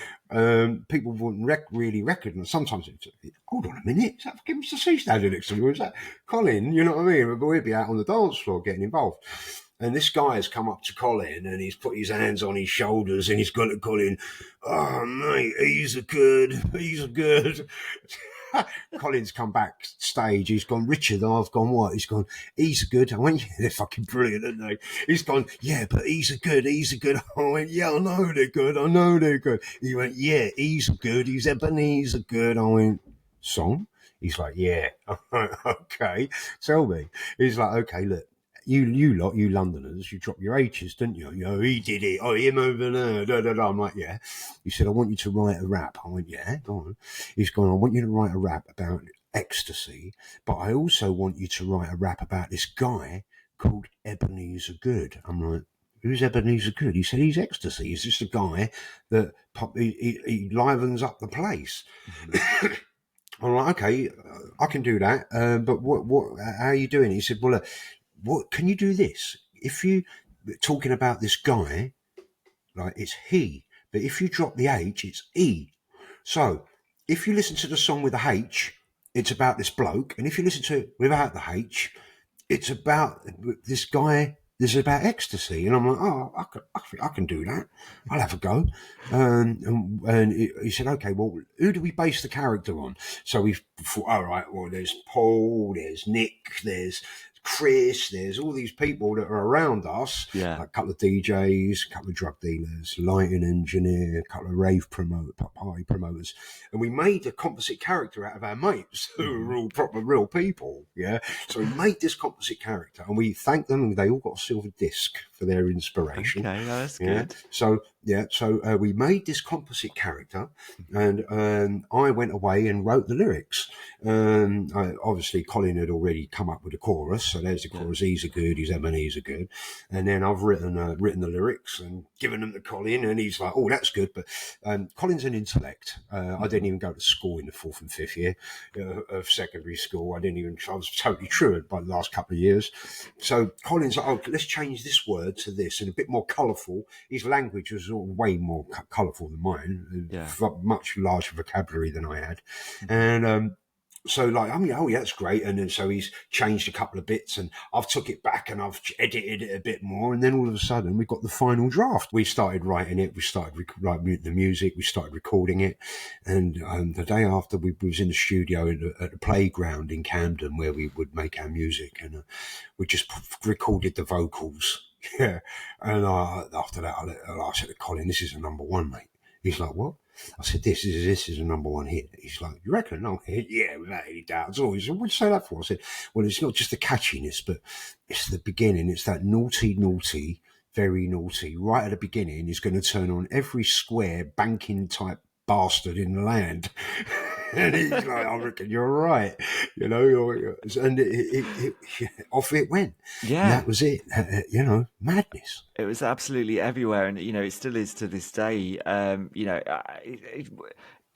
People wouldn't really recognise. Sometimes it's, hold on a minute, is that fucking Mr. C standing next to me? Or is that Colin? You know what I mean? But we'd be out on the dance floor getting involved. And this guy has come up to Colin and he's put his hands on his shoulders and he's gone to Colin, "Oh, mate, he's a good. Colin's come backstage. He's gone, "Richard," I've gone, "What?" He's gone, "He's a good." I went, "Yeah, they're fucking brilliant, aren't they?" He's gone, "Yeah, but he's a good. I went, "Yeah, I know they're good. He went, "Yeah, he's good. He's Ebeneezer Goode." I went, "Song?" He's like, "Yeah." I'm like, "Okay, tell me." He's like, "Okay, look. You lot, you Londoners, you dropped your H's, didn't you? You know, he did it. Oh, him over there. Da, da, da. I'm like, "Yeah." He said, "I want you to write a rap." I went, "Yeah, go on." He's gone, "I want you to write a rap about ecstasy, but I also want you to write a rap about this guy called Ebeneezer Goode." I'm like, "Who's Ebeneezer Goode?" He said, "He's ecstasy. He's just a guy that he livens up the place." Mm-hmm. I'm like, "Okay, I can do that. But how are you doing it?" He said, "Well, what can you do this? If you talking about this guy, like it's he, but if you drop the H, it's E. So if you listen to the song with the H, it's about this bloke, and if you listen to it without the H, it's about this guy. This is about ecstasy." And I'm like, "Oh, I can do that. I'll have a go." And he said, "Okay, well, who do we base the character on?" So we thought, all right, well, there's Paul, there's Nick, there's Chris, there's all these people that are around us, like a couple of DJs, a couple of drug dealers, lighting engineer, a couple of party promoters, and we made a composite character out of our mates who were all proper real people. Yeah, so we made this composite character, and we thanked them, and they all got a silver disc for their inspiration. Okay, that's good. So we made this composite character, and I went away and wrote the lyrics. Obviously, Colin had already come up with a chorus, so there's the chorus. "He's a good, he's Ebeneezer Goode," and then I've written the lyrics and given them to Colin, and he's like, "Oh, that's good." But Colin's an intellect. I didn't even go to school in the 4th and 5th year of secondary school. I was totally truant by the last couple of years. So Colin's like, "Oh, let's change this word to this and a bit more colourful." His language was way more colourful than mine, much larger vocabulary than I had. And so like, I mean, "Oh yeah, that's great." And then so he's changed a couple of bits and I've took it back and I've edited it a bit more. And then all of a sudden we got the final draft. We started writing it. We started writing the music. We started recording it. And the day after we was in the studio at the playground in Camden where we would make our music, and we just recorded the vocals. Yeah. And after that, I said to Colin, "This is a number one, mate." He's like, "What?" I said, this is a number one hit." He's like, "You reckon?" "No, yeah, without any doubt." He said, "What'd you say that for?" I said, "Well, it's not just the catchiness, but it's the beginning. It's that naughty, very naughty. Right at the beginning is going to turn on every square banking type bastard in the land." And he's like, "I reckon you're right." And off it went. Yeah. And that was it. Madness. It was absolutely everywhere, and it still is to this day.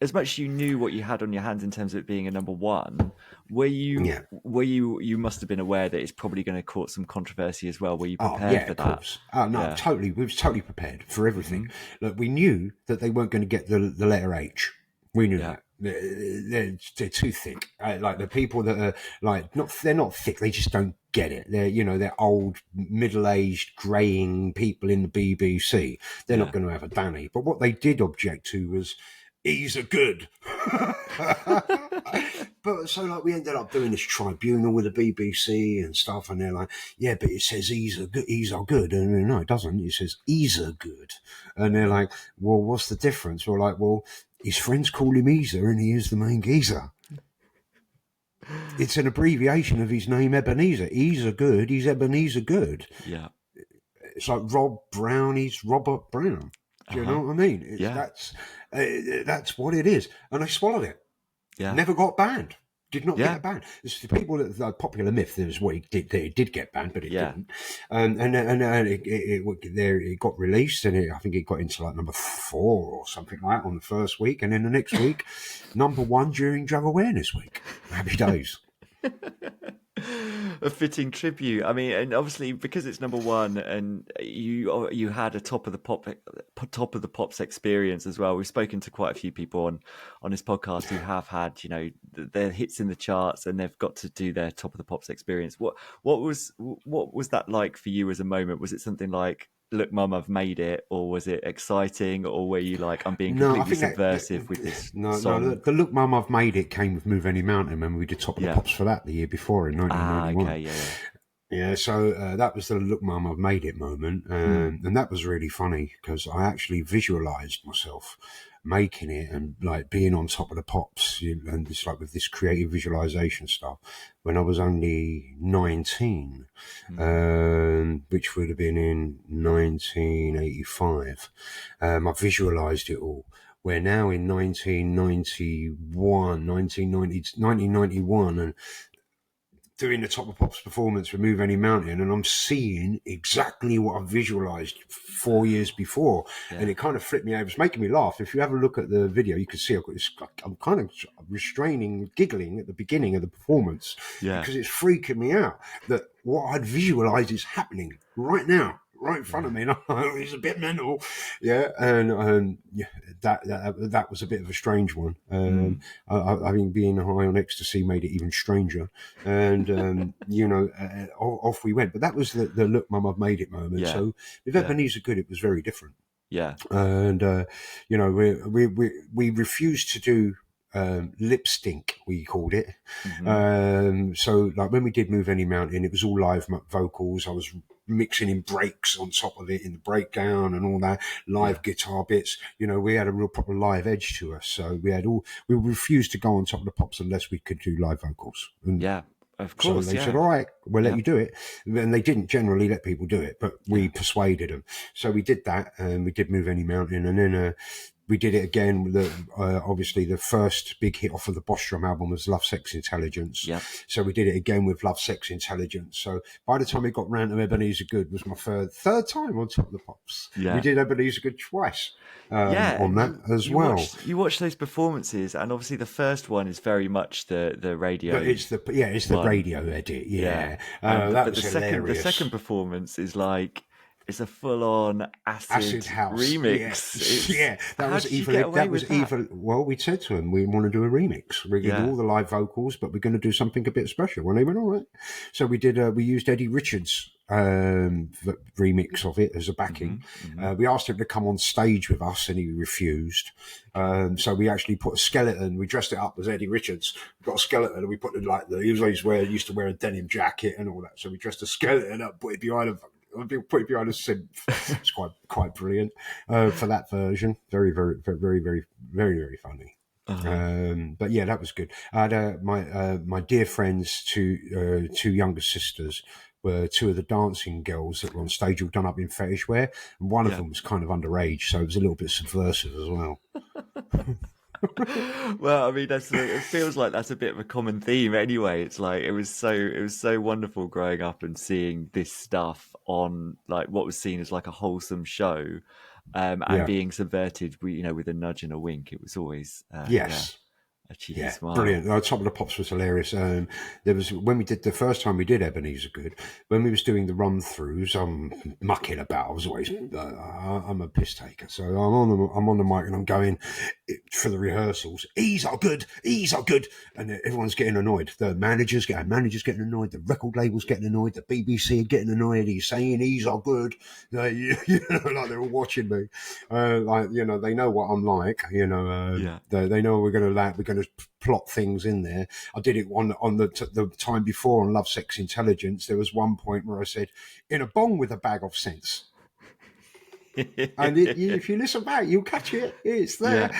As much as you knew what you had on your hands in terms of it being a number one, you must have been aware that it's probably going to cause some controversy as well. Were you prepared for that? Of course. Oh no, totally. We were totally prepared for everything. Look, we knew that they weren't going to get the letter H. We knew that. They're too thick. Like the people that are like they're not thick. They just don't get it. They're old, middle-aged, greying people in the BBC. They're not going to have a Danny. But what they did object to was, "He's a good." But so like we ended up doing this tribunal with the BBC and stuff, and they're like, "Yeah, but it says he's a good," and no, it doesn't. It says "he's a good," and they're like, "Well, what's the difference?" We're like, "Well, his friends call him Eezer, and he is the main geezer." It's an abbreviation of his name, Ebeneezer. He's Ebeneezer Goode. Yeah. It's like Rob Brown, he's Robert Brown. Do you know what I mean? That's what it is. And I swallowed it. Yeah. Never got banned. Did not get banned. It's the people that the popular myth is what it did get banned, but it didn't. And it got released, and I think it got into like number 4 or something like that on the first week, and then the next week, number 1 during Drug Awareness Week. Happy days. a fitting tribute. I mean, and obviously because it's number one, and you had a top of the pops experience as well. We've spoken to quite a few people on this podcast who have had, you know, their hits in the charts, and they've got to do their top of the pops experience. What was that like for you as a moment? Was it something like, look, Mum, I've made it, or was it exciting, or were you like, I'm being No, I completely think subversive with this no. song? The Look Mum, I've Made It came with Move Any Mountain when we did Top of the Yeah. Pops for that the year before in Ah, 1991. okay, yeah. Yeah, so that was the Look Mum, I've Made It moment. And that was really funny because I actually visualized myself making it and like being on Top of the Pops and just like with this creative visualization stuff when I was only 19, which would have been in 1985. I visualized it all. We're now in 1991, and doing the Top of Pops performance for Move Any Mountain, and I'm seeing exactly what I visualized 4 years before. Yeah. And it kind of flipped me over. It's making me laugh. If you have a look at the video, you can see I'm kind of restraining, giggling at the beginning of the performance because it's freaking me out that what I'd visualized is happening right now, right in front of me. And it's a bit mental. Yeah. And that was a bit of a strange one. I mean, being high on ecstasy made it even stranger. And, off we went. But that was the Look Mum, I've Made It moment. Yeah. So with Ebeneezer Goode, it was very different. Yeah. And, we refused to do lip stink, we called it. So like when we did Move Any Mountain, it was all live vocals. I was mixing in breaks on top of it in the breakdown and all that live guitar bits. You know, we had a real proper live edge to us. So we refused to go on Top of the Pops unless we could do live vocals. And of course. so they said, all right, we'll let you do it. And they didn't generally let people do it, but we persuaded them. So we did that, and we did Move Any Mountain. And then we did it again with obviously the first big hit off of the Bostrom album was Love, Sex, Intelligence. Yeah. So we did it again with Love, Sex, Intelligence. So by the time we got round to Ebeneezer Goode was my third time on Top of the Pops. Yeah. We did Ebeneezer Goode twice on that as well. You watch those performances, and obviously the first one is very much the radio. But it's the radio edit. Yeah. That was hilarious. The second performance is like, it's a full-on acid house remix. That was evil. Well, we said to him, we want to do a remix. We're going to do all the live vocals, but we're going to do something a bit special. And they went, all right. So we did. We used Eddie Richards' remix of it as a backing. We asked him to come on stage with us, and he refused. So we actually put a skeleton. We dressed it up as Eddie Richards. We got a skeleton, and we put it like he used to wear a denim jacket and all that. So we dressed a skeleton up, put it behind a synth. It's quite brilliant for that version. Very, very, very, very, very, very, very funny. But yeah, that was good. I had my dear friends, two younger sisters, were two of the dancing girls that were on stage all done up in fetish wear, and one of them was kind of underage, so it was a little bit subversive as well. Well, I mean, it feels like that's a bit of a common theme anyway. It's like it was so wonderful growing up and seeing this stuff on like what was seen as like a wholesome show, and being subverted, with a nudge and a wink. It was always a cheeky smile. Brilliant. Top of the Pops was hilarious. There was when we did the first time we did Ebeneezer Goode, when we was doing the run throughs, I'm mucking about. I was always I'm a piss taker, so I'm on the mic and I'm going for the rehearsals. Ease are good, and everyone's getting annoyed. The managers getting annoyed. The record labels getting annoyed. The BBC are getting annoyed. He's saying ease are good. Like they're all watching me. They know what I'm like. They know we're going to plot things in there. I did it on the time before on Love, Sex, Intelligence. There was one point where I said, in a bong with a bag of sense. And if you listen back, you'll catch it. It's there.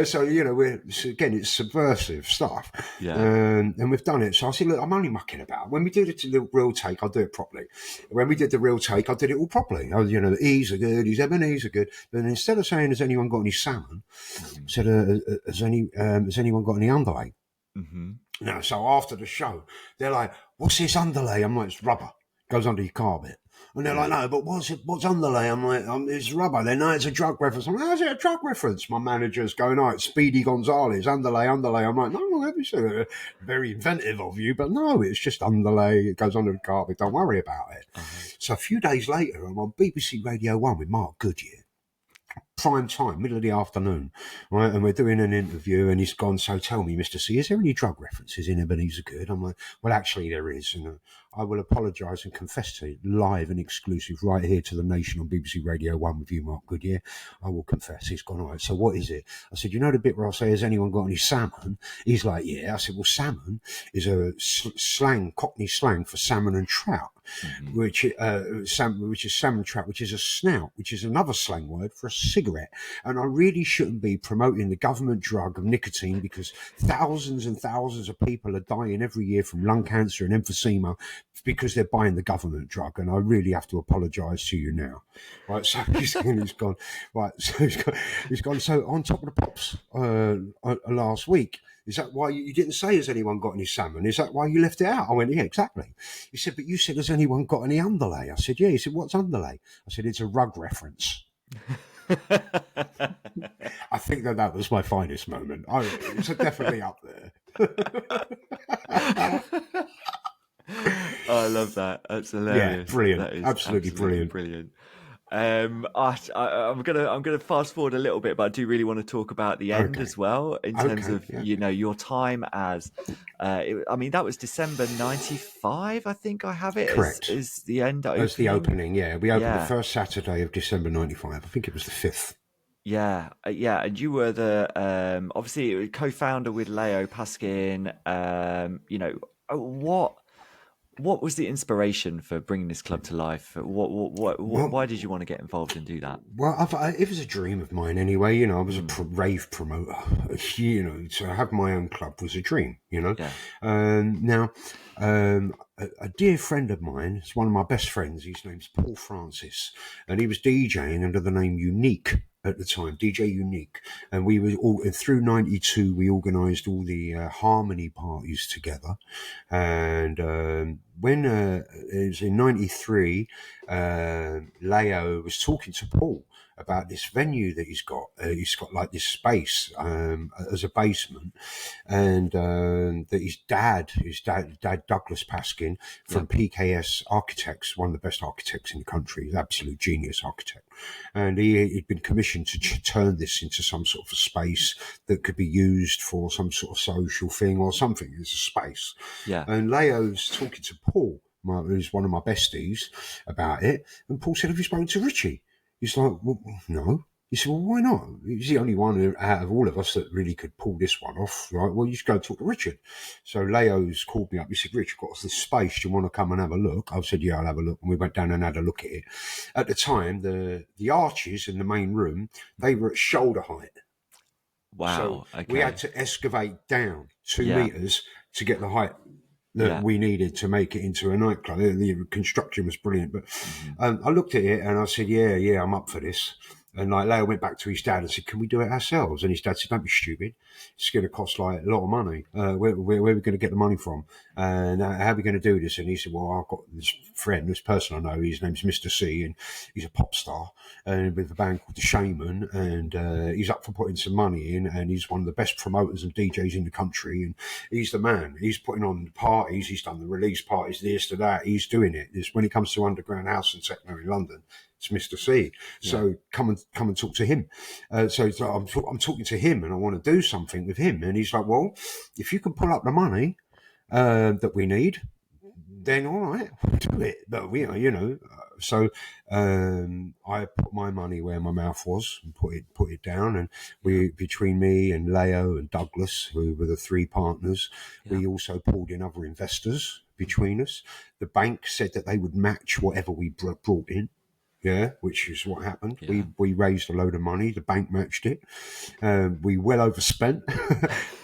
So it's subversive stuff. And we've done it. So I said, look, I'm only mucking about. When we did it to the real take, I'll do it properly. When we did the real take, I did it all properly. The E's are good, he's Ebeneezer Goode. But instead of saying, has anyone got any salmon, I said, has anyone got any underlay? So after the show, they're like, what's this underlay? I'm like, it's rubber. Goes under your carpet. And they're like, no, but what's underlay? I'm like, it's rubber. They know it's a drug reference. I'm like, how's it a drug reference? My manager's going, oh, it's Speedy Gonzales, underlay. I'm like, no, let me say, very inventive of you, but no, it's just underlay. It goes under the carpet. Don't worry about it. So a few days later, I'm on BBC Radio 1 with Mark Goodyear. Prime time, middle of the afternoon, right? And we're doing an interview, and he's gone, so tell me, Mr. C, is there any drug references in Ebeneezer Goode? I'm like, well, actually there is. And I will apologise and confess to it live and exclusive right here to the nation on BBC Radio 1 with you, Mark Goodyear. I will confess. He's gone, all right, so what is it? I said, you know the bit where I say, has anyone got any salmon? He's like, yeah. I said, well, salmon is a Cockney slang for salmon and trout. Which is salmon trout, which is a snout, which is another slang word for a cigarette. And I really shouldn't be promoting the government drug of nicotine, because thousands and thousands of people are dying every year from lung cancer and emphysema because they're buying the government drug. And I really have to apologise to you now. Right, so he's gone. Right, so he's gone. So on Top of the Pops last week. Is that why you didn't say, has anyone got any salmon? Is that why you left it out? I went, yeah, exactly. He said, but you said, has anyone got any underlay? I said, yeah. He said, what's underlay? I said, it's a rug reference. I think that was my finest moment. It's definitely up there. I love that. That's hilarious. Yeah, brilliant. That is absolutely brilliant. I'm gonna fast forward a little bit, but I do really want to talk about the end as well, in terms of your time as. That was December '95. I think I have it. Correct. Is the end? That's the opening. Yeah, we opened the first Saturday of December '95. I think it was the 5th. Yeah, and you were the obviously co-founder with Leo Paskin. What was the inspiration for bringing this club to life? Why did you want to get involved and do that? Well, it was a dream of mine anyway. I was a rave promoter. To have my own club was a dream. Yeah. Now, a dear friend of mine, it's one of my best friends. His name's Paul Francis, and he was DJing under the name Unique at the time, DJ Unique. And we were all through '92. We organised all the harmony parties together. And when it was in '93, Leo was talking to Paul about this venue that he's got. He's got like this space as a basement, and that his dad Douglas Paskin from PKS Architects, one of the best architects in the country, he's an absolute genius architect, and he'd been commissioned to turn this into some sort of a space that could be used for some sort of social thing or something. It's a space. Yeah. And Leo's talking to Paul, who's one of my besties, about it, and Paul said, have you spoken to Richie? He's like, well, no. He said, well, why not? He's the only one out of all of us that really could pull this one off, right? Well, you should go talk to Richard. So Leo's called me up. He said, Rich, got us this space. Do you want to come and have a look? I said, yeah, I'll have a look. And we went down and had a look at it. At the time, the arches in the main room, they were at shoulder height. Wow. So we had to excavate down 2 meters to get the height that we needed to make it into a nightclub. The construction was brilliant. But I looked at it and I said, yeah, I'm up for this. And like Leo went back to his dad and said, can we do it ourselves? And his dad said, don't be stupid. It's going to cost like a lot of money. Where are we going to get the money from? And how are we going to do this? And he said, well, I've got this friend, this person I know, his name's Mr. C, and he's a pop star, and with a band called the Shamen, and he's up for putting some money in, and he's one of the best promoters and DJs in the country, and he's the man. He's putting on the parties, he's done the release parties, this to that, he's doing it. When it comes to underground house and techno in London, it's Mr. C. So come and talk to him. So I'm talking to him, and I want to do something with him. And he's like, well, if you can pull up the money that we need, then all right, we'll do it. But so I put my money where my mouth was and put it down. And between me and Leo and Douglas, who were the three partners, we also pulled in other investors between us. The bank said that they would match whatever we brought in. Yeah, which is what happened. Yeah. We raised a load of money. The bank matched it. We well overspent,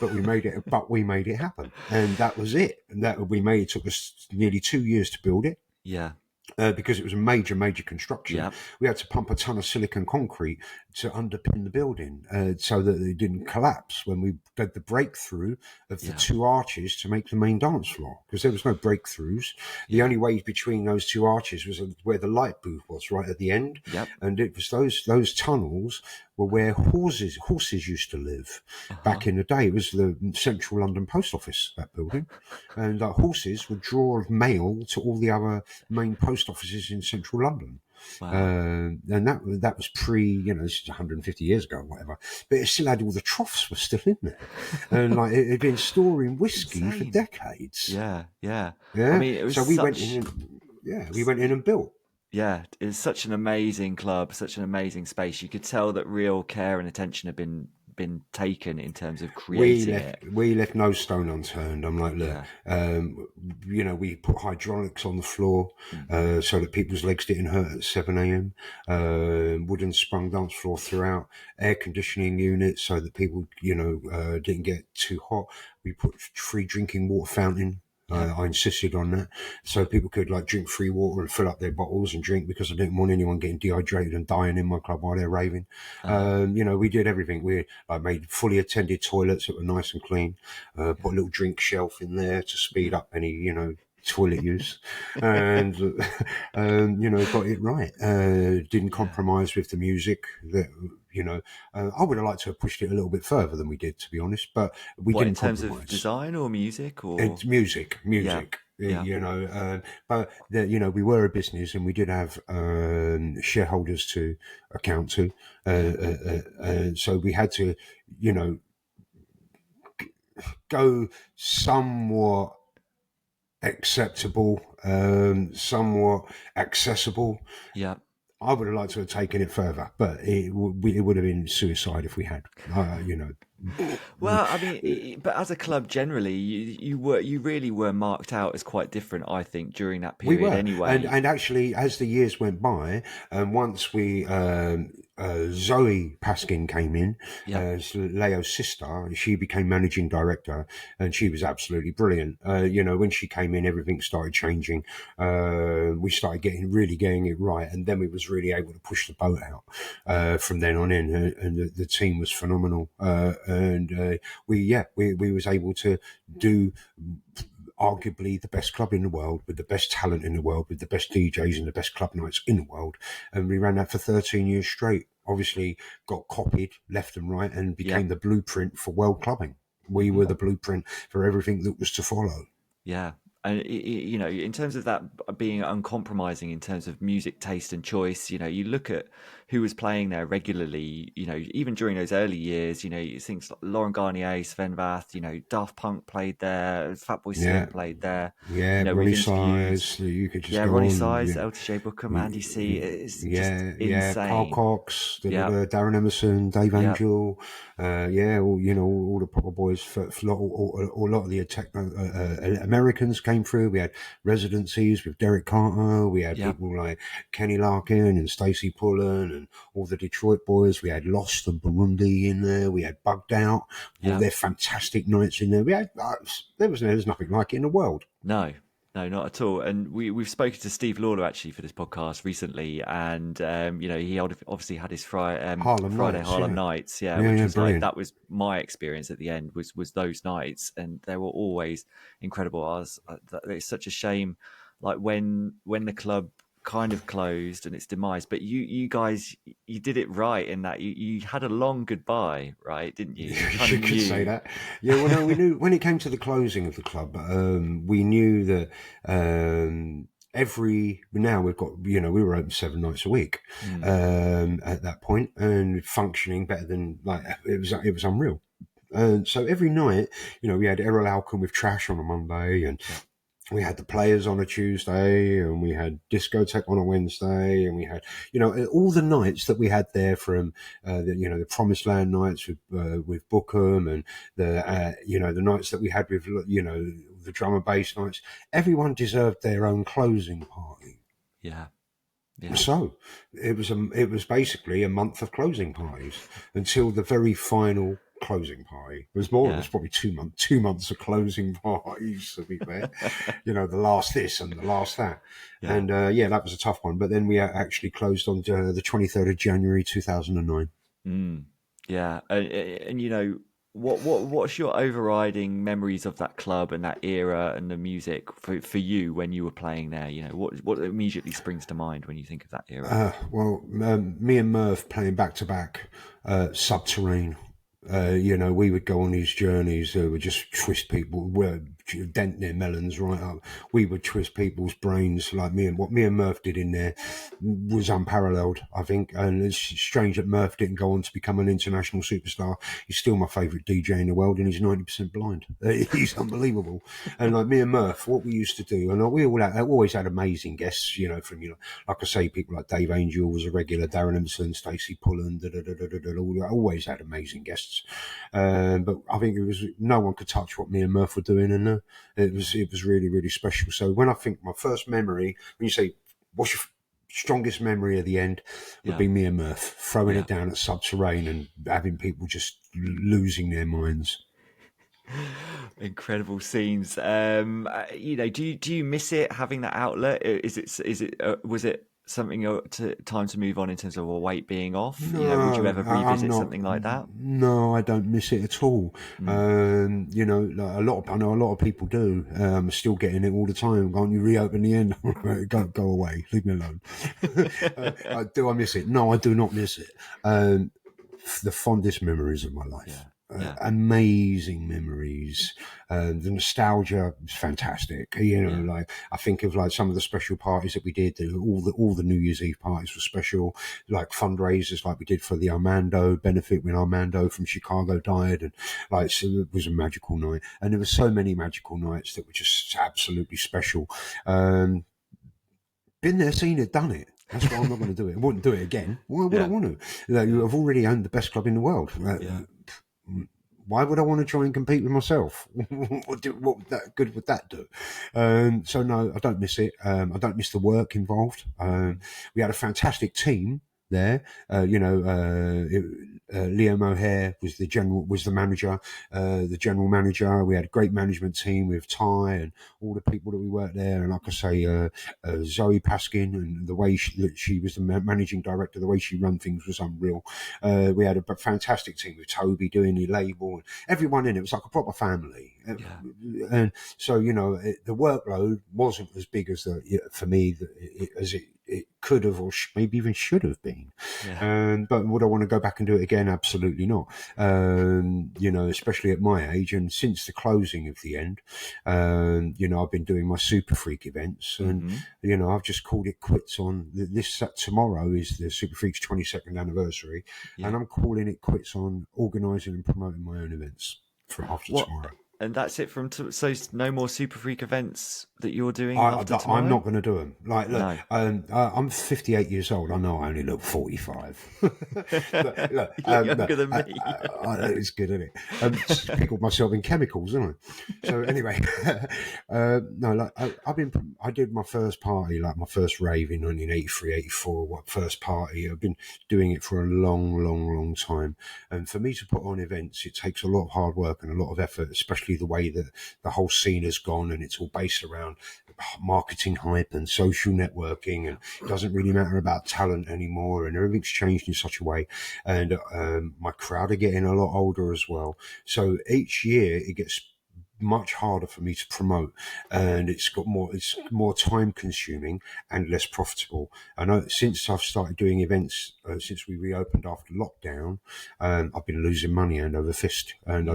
but we made it happen, and that was it. And it took us nearly 2 years to build it. Yeah. Because it was a major construction. Yeah. We had to pump a ton of silicon concrete to underpin the building so that it didn't collapse when we did the breakthrough of the two arches to make the main dance floor, because there was no breakthroughs. The only way between those two arches was where the light booth was, right at the end. Yep. And it was those tunnels were where horses used to live back in the day. It was the Central London Post Office, that building. And horses would draw mail to all the other main post offices in central London. Wow. And that was pre, this is 150 years ago or whatever, but it still had all the troughs were still in there, and like it had been storing whiskey for decades. Yeah. I mean, it was so we went in and built. Yeah, it's such an amazing club, such an amazing space. You could tell that real care and attention had been taken in terms of creating it. We left no stone unturned. I'm like, look, we put hydraulics on the floor so that people's legs didn't hurt at 7 a.m. Wooden sprung dance floor throughout, air conditioning units so that people, didn't get too hot. We put free drinking water fountain. I insisted on that, so people could drink free water and fill up their bottles and drink, because I didn't want anyone getting dehydrated and dying in my club while they're raving. We did everything. We made fully attended toilets that were nice and clean. Put a little drink shelf in there to speed up any toilet use, and got it right. Didn't compromise with the music. I would have liked to have pushed it a little bit further than we did, to be honest, but we didn't compromise. In terms of design or music, or it's music. But we were a business, and we did have shareholders to account to, so we had to go somewhat acceptable, somewhat accessible. Yeah. I would have liked to have taken it further, but it would have been suicide if we had, Well, I mean, but as a club generally, you really were marked out as quite different, I think, during that period. We were. Anyway. And actually, as the years went by, once we Zoe Paskin came in, Leo's sister. She became managing director, and she was absolutely brilliant. When she came in, everything started changing. We started getting it right, and then we was really able to push the boat out from then on in, and the team was phenomenal. We was able to do arguably the best club in the world, with the best talent in the world, with the best DJs and the best club nights in the world. And we ran that for 13 years straight. Obviously got copied left and right, and became the blueprint for world clubbing. We were the blueprint for everything that was to follow. Yeah. And, in terms of that being uncompromising in terms of music taste and choice, you look at who was playing there regularly, even during those early years, things like Laurent Garnier, Sven Väth, Daft Punk played there, Fatboy Slim played there. Yeah, Ronnie Size, you could just go Ronnie on. Size, LTJ Bookham, Andy C. It's just insane. Carl Cox, Darren Emerson, Dave Angel, all the proper boys. A lot of the Americans came through. We had residencies with Derek Carter. We had people like Kenny Larkin and Stacey Pullen and all the Detroit boys. We had Lost and Burundi in there. We had Bugged Out. All their fantastic nights in there. We had there's nothing like it in the world. No, not at all. And we've spoken to Steve Lawler actually for this podcast recently, and he obviously had his Friday Harlem Nights, which was brilliant. that was my experience at the end was those nights, and they were always incredible. It's such a shame, like when the club kind of closed and its demise, but you guys, you did it right in that you had a long goodbye, right? Didn't you? You could say that. Yeah, well, no, we knew when it came to the closing of the club, we knew that now we've got, we were open 7 nights a week at that point, and functioning better than, it was unreal. And so every night, we had Errol Alcon with Trash on a Monday, and we had the Players on a Tuesday, and we had Discotheque on a Wednesday, and we had, all the nights that we had there from, the Promised Land nights with Bookham, and the nights that we had with, the drum and bass nights. Everyone deserved their own closing party. Yeah. So it was basically a month of closing parties until the very final closing party. It was probably 2 months of closing parties, to be fair. The last this and the last that. And that was a tough one. But then we actually closed on the 23rd of January 2009. Yeah, and you know what's your overriding memories of that club and that era and the music for you when you were playing there? You know, what immediately springs to mind when you think of that era? Me and Merv playing back to back, Subterrane. We would go on these journeys. Would just twist people, dent their melons right up. We would twist people's brains. Like what me and Murph did in there was unparalleled, I think. And it's strange that Murph didn't go on to become an international superstar. He's still my favourite DJ in the world, and he's 90% blind. He's unbelievable. And like me and Murph, what we used to do, and we always had amazing guests. Like I say, people like Dave Angel was a regular, Darren Emerson, Stacey Pullen, always had amazing guests. But I think it was no one could touch what me and Murph were doing, and it was really, really special. So when I think my first memory, when you say what's your strongest memory of the end, would be me and Murph throwing it down at Subterrane and having people just losing their minds. Incredible scenes. Do you miss it having that outlet? Was it something time to move on in terms of a weight being off? No, Would you ever revisit I'm not. something like that? No, I don't miss it at all. Like I know a lot of people do. I'm still getting it all the time. Can't you reopen the end? Go away. Leave me alone. Do I miss it? No, I do not miss it. The fondest memories of my life. Amazing memories. The nostalgia is fantastic. Like I think of like some of the special parties that we did. All the New Year's Eve parties were special, like fundraisers like we did for the Armando benefit when Armando from Chicago died, and so it was a magical night. And there were so many magical nights that were just absolutely special. Been there, seen it, done it. That's why I'm not going to do it. I wouldn't do it again. Why would I want to? I've already owned the best club in the world. Why would I want to try and compete with myself? What good would that do? So no, I don't miss it. I don't miss the work involved. We had a fantastic team there. Liam O'Hare was the manager, the general manager. We had a great management team with Ty and all the people that we worked there. And like I say, Zoe Paskin, and the way she was the managing director, the way she ran things was unreal. We had a fantastic team with Toby doing the label, and everyone in it was like a proper family. And so, the workload wasn't as big as for me as it could have, or maybe even should have been. But would I want to go back and do it again? Absolutely not. Especially at my age, and since the closing of the end, I've been doing my Superfreq events, and I've just called it quits on this. Tomorrow is the Superfreq's 22nd anniversary, and I'm calling it quits on organising and promoting my own events from after tomorrow. And that's it so no more Superfreq events that you're doing after tomorrow? I'm not going to do them. I'm 58 years old. I know I only look 45. You're younger than me. It's good, isn't it? Pickled myself in chemicals, isn't I? So anyway, I did my first party, like my first rave in 1983, 84, first party. I've been doing it for a long, long, long time. And for me to put on events, it takes a lot of hard work and a lot of effort, especially the way that the whole scene has gone, and it's all based around marketing hype and social networking, and it doesn't really matter about talent anymore, and everything's changed in such a way. And my crowd are getting a lot older as well, so each year it gets much harder for me to promote, and it's more time consuming and less profitable. And since I've started doing events, since we reopened after lockdown, I've been losing money hand over fist. And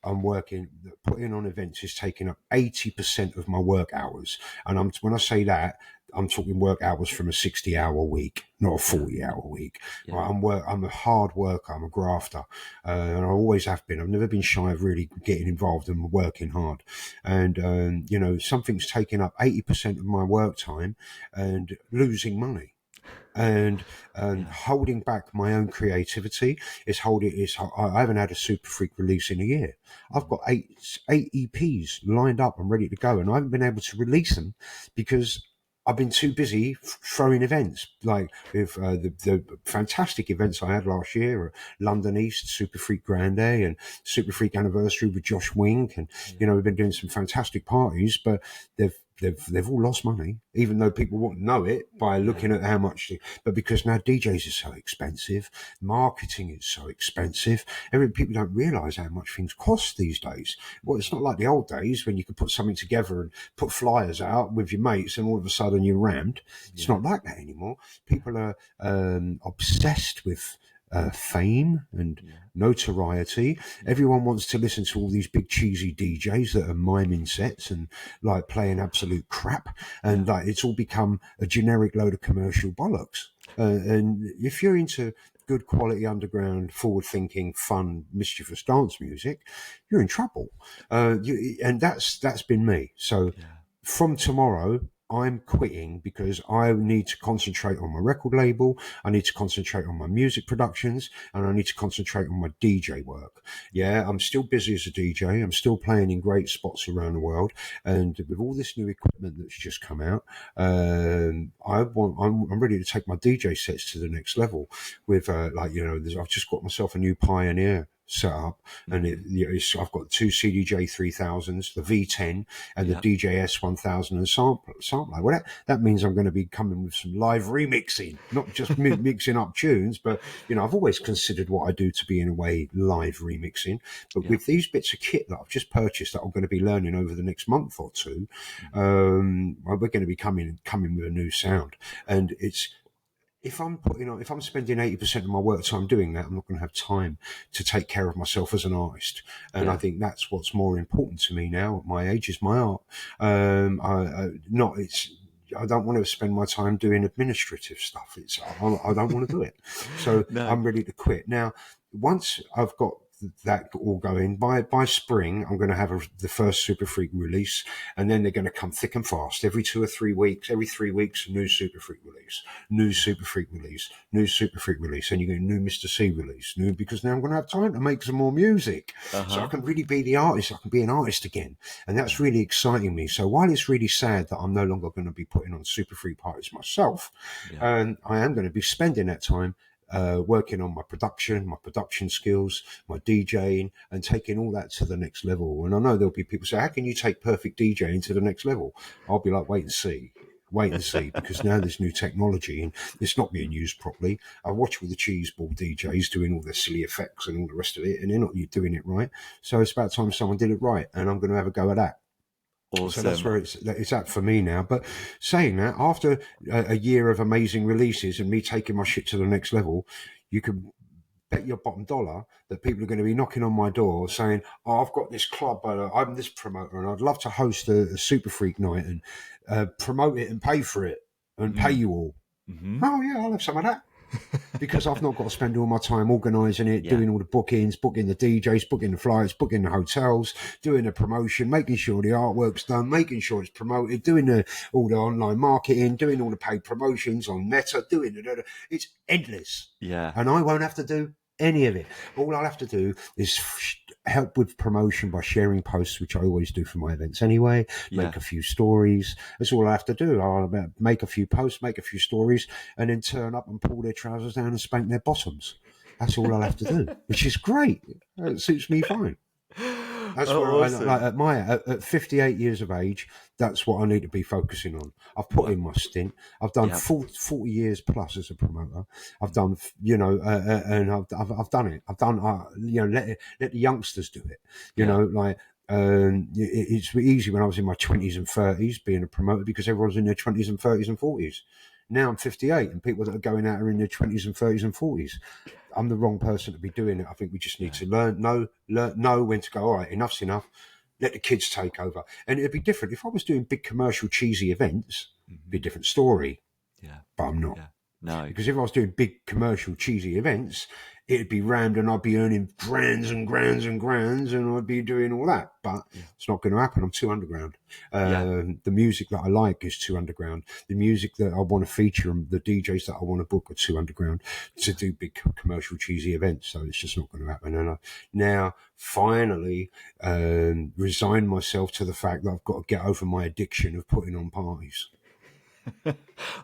I'm working, putting on events is taking up 80% of my work hours. And when I say that, I'm talking work hours from a 60-hour week, not a 40-hour week. Right? I'm a hard worker. I'm a grafter, and I always have been. I've never been shy of really getting involved and working hard. And something's taking up 80% of my work time and losing money. And holding back my own creativity I haven't had a Superfreq release in a year. I've got eight EPs lined up and ready to go, and I haven't been able to release them because I've been too busy throwing events, like with the fantastic events I had last year at London East, Superfreq Grande, and Superfreq Anniversary with Josh Wink. And, we've been doing some fantastic parties, but they've they've all lost money, even though people won't know it by looking at how much. But because now DJs are so expensive, marketing is so expensive, people don't realise how much things cost these days. Well, it's not like the old days when you could put something together and put flyers out with your mates, and all of a sudden you're rammed. It's not like that anymore. People are obsessed with fame and notoriety. Everyone wants to listen to all these big cheesy DJs that are miming sets and like playing absolute crap, and like it's all become a generic load of commercial bollocks. And if you're into good quality underground, forward-thinking, fun, mischievous dance music, you're in trouble. And that's been me. So from tomorrow, I'm quitting because I need to concentrate on my record label. I need to concentrate on my music productions, and I need to concentrate on my DJ work. Yeah, I'm still busy as a DJ. I'm still playing in great spots around the world. And with all this new equipment that's just come out, I'm ready to take my DJ sets to the next level with, I've just got myself a new Pioneer set up, and I've got two CDJ 3000s, the V10 and the DJS 1000 and sampler. Well, that means I'm going to be coming with some live remixing, not just mixing up tunes, but I've always considered what I do to be in a way live remixing. But with these bits of kit that I've just purchased that I'm going to be learning over the next month or two, we're going to be coming with a new sound, and it's. If I'm spending 80% of my work time doing that, I'm not going to have time to take care of myself as an artist. And I think that's what's more important to me now at my age is my art. I don't want to spend my time doing administrative stuff. I don't want to do it. So I'm ready to quit. Now, once I've got that all going, by spring, I'm going to have the first Superfreq release, and then they're going to come thick and fast. Every 2 or 3 weeks, a new Superfreq release, new Superfreq release, new Superfreq release, and you get a new Mr. C release, because now I'm going to have time to make some more music. So I can really be the artist. I can be an artist again. And that's really exciting me. So while it's really sad that I'm no longer going to be putting on Superfreq parties myself, I am going to be spending that time working on my production skills, my DJing, and taking all that to the next level. And I know there'll be people say, how can you take perfect DJing to the next level? I'll be like, wait and see, because now there's new technology and it's not being used properly. I watch all the cheeseball DJs doing all the silly effects and all the rest of it, and they're not doing it right. So it's about time someone did it right, and I'm going to have a go at that. Awesome. So that's where it's at for me now. But saying that, after a year of amazing releases and me taking my shit to the next level, you can bet your bottom dollar that people are going to be knocking on my door saying, oh, I've got this club, I'm this promoter, and I'd love to host a Superfreq night and promote it and pay for it and pay you all. Oh, yeah, I'll have some of that. Because I've not got to spend all my time organising it, doing all the bookings, booking the DJs, booking the flights, booking the hotels, doing the promotion, making sure the artwork's done, making sure it's promoted, doing all the online marketing, doing all the paid promotions on Meta, it's endless. Yeah. And I won't have to do any of it. All I'll have to do is help with promotion by sharing posts, which I always do for my events anyway, make a few stories. That's all I have to do. I'll make a few posts, make a few stories, and then turn up and pull their trousers down and spank their bottoms. That's all I'll have to do, which is great. It suits me fine. That's awesome. At 58 years of age, that's what I need to be focusing on. I've put in my stint. I've done 40 years plus as a promoter. I've done, and I've done it. I've done, let the youngsters do it. It's easy when I was in my 20s and 30s being a promoter because everyone's in their 20s and 30s and 40s. Now I'm 58 and people that are going out are in their 20s and 30s and 40s. I'm the wrong person to be doing it. I think we just need to know when to go, all right, enough's enough. Let the kids take over. And it'd be different. If I was doing big commercial cheesy events, it'd be a different story. Yeah. But I'm not. Yeah. No. Because if I was doing big commercial cheesy events, it'd be rammed and I'd be earning grands and grands and grands and I'd be doing all that. But it's not going to happen. I'm too underground. The music that I like is too underground. The music that I want to feature and the DJs that I want to book are too underground to do big commercial cheesy events. So it's just not going to happen. And I now finally resign myself to the fact that I've got to get over my addiction of putting on parties.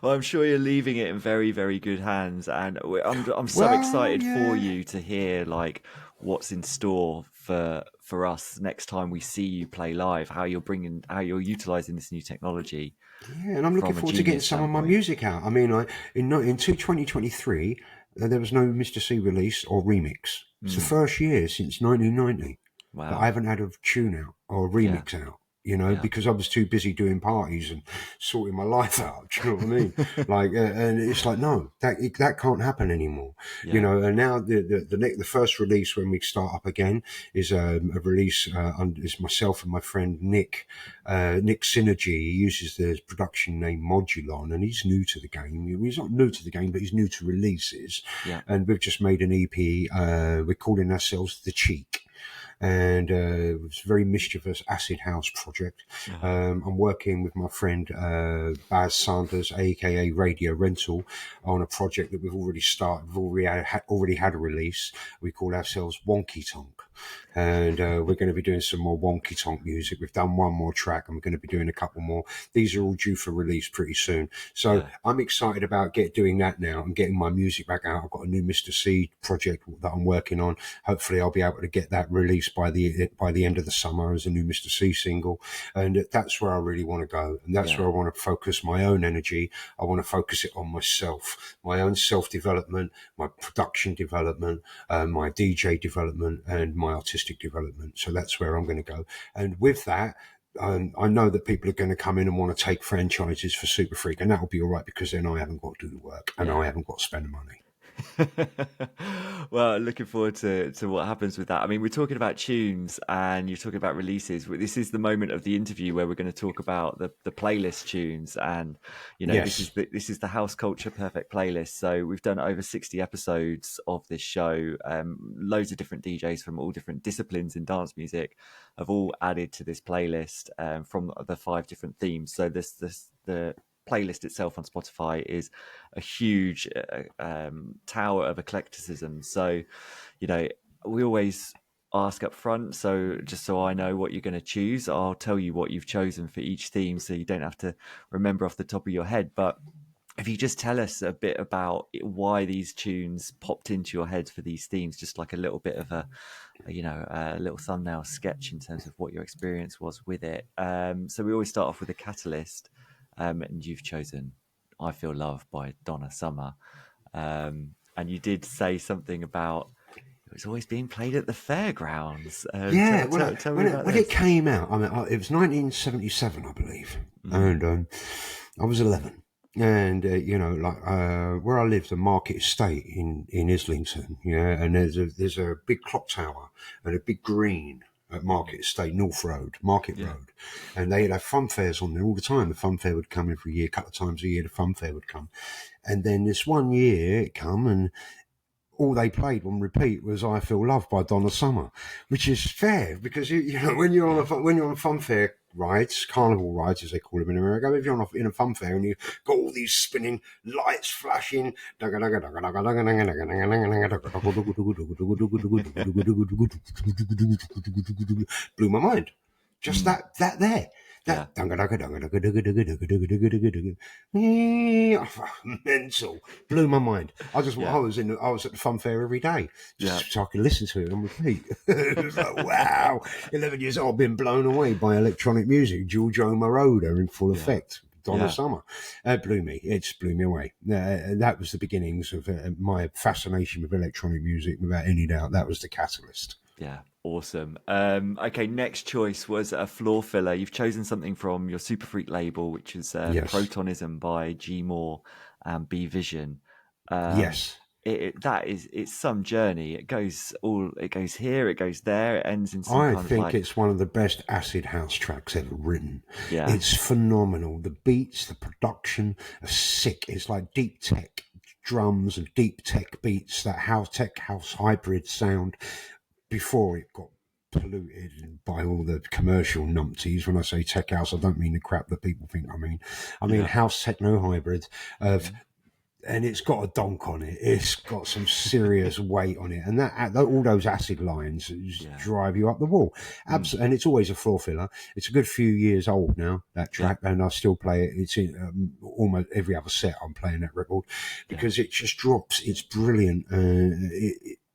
Well, I'm sure you're leaving it in very, very good hands, and I'm so excited for you to hear like what's in store for for us next time we see you play live, how you're utilizing this new technology Yeah, and I'm looking from a forward to getting genius some of my standpoint. music out. I mean, in 2023, there was no Mr. C release or remix. It's the first year since 1990 that I Wow. haven't had a tune out or a Yeah. remix out. Yeah. Because I was too busy doing parties and sorting my life out. Do you know what I mean? Like, and it's like, no, that can't happen anymore. Yeah. And now the first release when we start up again is a release. Is myself and my friend Nick Synergy. He uses the production name Modulon, and he's new to the game. He's not new to the game, but he's new to releases. Yeah. And we've just made an EP. We're calling ourselves The Cheek. And it's a very mischievous acid house project. I'm working with my friend Baz Sanders, aka Radio Rental, on a project that we've already started. We've already had a release. We call ourselves Wonky Tonk, and we're going to be doing some more Wonky Tonk music. We've done one more track, and we're going to be doing a couple more. These are all due for release pretty soon. So I'm excited about doing that now and getting my music back out. I've got a new Mr. C project that I'm working on. Hopefully, I'll be able to get that released by the end of the summer as a new Mr. C single, and that's where I really want to go, and that's where I want to focus my own energy. I want to focus it on myself, my own self-development, my production development, my DJ development, and my artistic development. So that's where I'm going to go, and with that, I know that people are going to come in and want to take franchises for Superfreq, and that'll be all right because then I haven't got to do the work and I haven't got to spend the money. Well, looking forward to what happens with that. I mean, we're talking about tunes and you're talking about releases. This is the moment of the interview where we're going to talk about the playlist tunes, and Yes. this is the House Culture Perfect playlist. So we've done over 60 episodes of this show. Loads of different DJs from all different disciplines in dance music have all added to this playlist from the 5 different themes. So the playlist itself on Spotify is a huge tower of eclecticism. So, we always ask up front. So just so I know what you're going to choose, I'll tell you what you've chosen for each theme, so you don't have to remember off the top of your head. But if you just tell us a bit about why these tunes popped into your head for these themes, just like a little bit of a little thumbnail sketch in terms of what your experience was with it. So we always start off with a catalyst. And you've chosen I Feel Love by Donna Summer. And you did say something about it was always being played at the fairgrounds. Yeah, Tell me about when it this. came out, I mean, it was 1977, I believe, and I was 11. And where I live, the Market Estate in Islington, and there's a big clock tower and a big green at Market Estate, Market Yeah. Road, and they'd have fun fairs on there all the time. The fun fair would come every year, a couple of times a year. The fun fair would come, and then this one year it come and all they played on repeat was "I Feel Love" by Donna Summer, which is fair because when you're on fun fair rides, carnival rides as they call them in America, if you're in a fun fair and you've got all these spinning lights flashing, blew my mind. Just that there. That mental blew my mind. I was at the fun fair every day just so I could listen to it on repeat. It was like, wow, 11 years old, been blown away by electronic music. Giorgio Moroder in full effect. Donna Summer. It blew me. It just blew me away. That was the beginnings of my fascination with electronic music, without any doubt. That was the catalyst. Yeah, awesome. Okay, next choice was a floor filler. You've chosen something from your Superfreq label, which is Yes. Protonism by G Moore and B Vision. Yes. It's some journey. It goes here, it goes there, it ends in some I kind of think like it's one of the best acid house tracks ever written. Yeah. It's phenomenal. The beats, the production are sick. It's like deep tech drums and deep tech beats, that house hybrid sound before it got polluted by all the commercial numpties. When I say tech house, I don't mean the crap that people think I mean. I mean house techno hybrid of and it's got a donk on it. It's got some serious weight on it, and that all those acid lines just drive you up the wall. And it's always a floor filler. It's a good few years old now, that track, and I still play it. It's in almost every other set. I'm playing that record because it just drops. It's brilliant.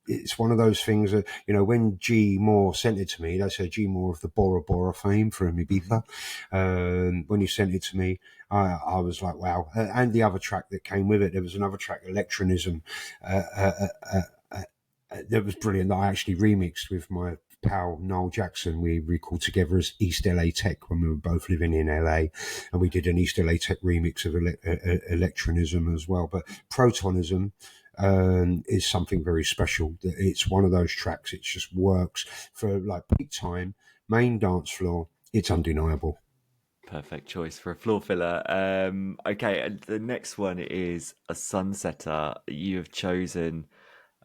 it's one of those things that, when G Moore sent it to me, that's G Moore of the Bora Bora fame from Ibiza. When he sent it to me, I was like, wow. And the other track that came with it, there was another track, Electronism, that was brilliant, that I actually remixed with my pal Noel Jackson. We recorded together as East LA Tech when we were both living in LA, and we did an East LA Tech remix of Electronism as well. But Protonism is something very special. It's one of those tracks, it just works for like peak time, main dance floor. It's undeniable. Perfect choice for a floor filler. Okay, and the next one is a sunsetter. You have chosen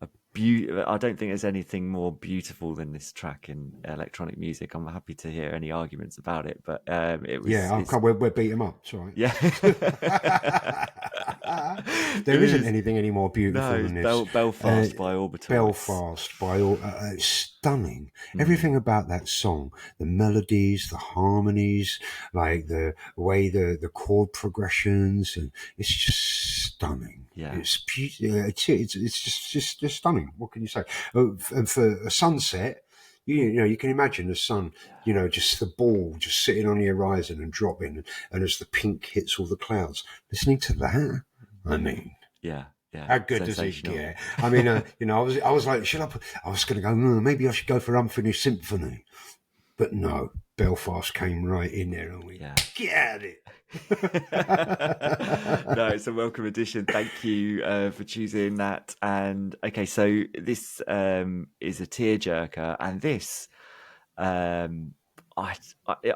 a I don't think there's anything more beautiful than this track in electronic music. I'm happy to hear any arguments about it, but We'll beat him up. It's all right. Yeah. There isn't anything any more beautiful No, than this. Belfast by Orbital. Belfast by all. It's stunning. Everything about that song, the melodies, the harmonies, like the way the chord progressions, and it's just stunning. Yeah. It's just stunning. What can you say? And for a sunset, you can imagine the sun, just the ball just sitting on the horizon and dropping, and as the pink hits all the clouds, listening to that, I mean, yeah, how good does it get? I mean, I was like, I was going to go, maybe I should go for Unfinished Symphony, but no, Belfast came right in there, and we get at it. No, it's a welcome addition. Thank you for choosing that. And okay, so this is a tearjerker, and this I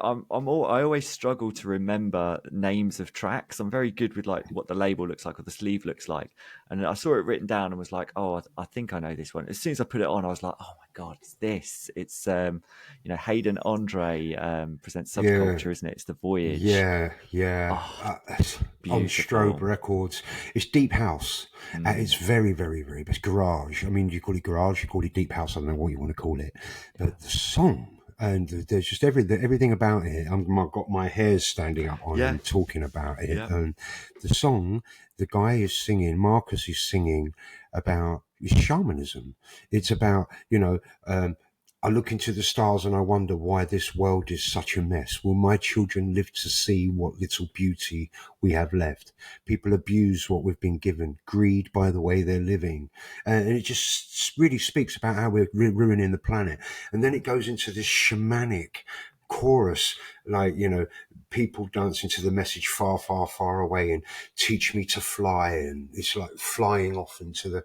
always struggle to remember names of tracks. I'm very good with like what the label looks like or the sleeve looks like, and I saw it written down and was like, oh, I think I know this one. As soon as I put it on, I was like, oh my god, it's this. It's Hayden Andre presents Subculture, isn't it? It's The Voyage. Yeah. On Strobe Records. It's deep house. It's very, very, very. It's garage. I mean, you call it garage, you call it deep house. I don't know what you want to call it, but the song. And there's just everything about it. I've got my hairs standing up on and talking about it. Yeah. And the song, the guy is singing, Marcus is singing about shamanism. It's about, I look into the stars and I wonder why this world is such a mess. Will my children live to see what little beauty we have left? People abuse what we've been given, greed by the way they're living. And it just really speaks about how we're ruining the planet. And then it goes into this shamanic chorus, like, people dancing to the message far, far, far away and teach me to fly. And it's like flying off into the,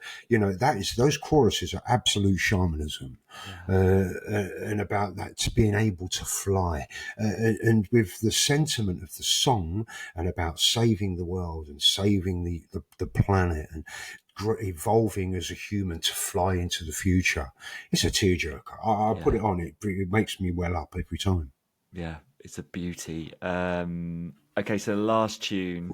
those choruses are absolute shamanism. And about that, to being able to fly. And with the sentiment of the song and about saving the world and saving the planet and evolving as a human to fly into the future. It's a tearjerker. I put it on, it makes me well up every time. Yeah, it's a beauty. Okay, so the last tune,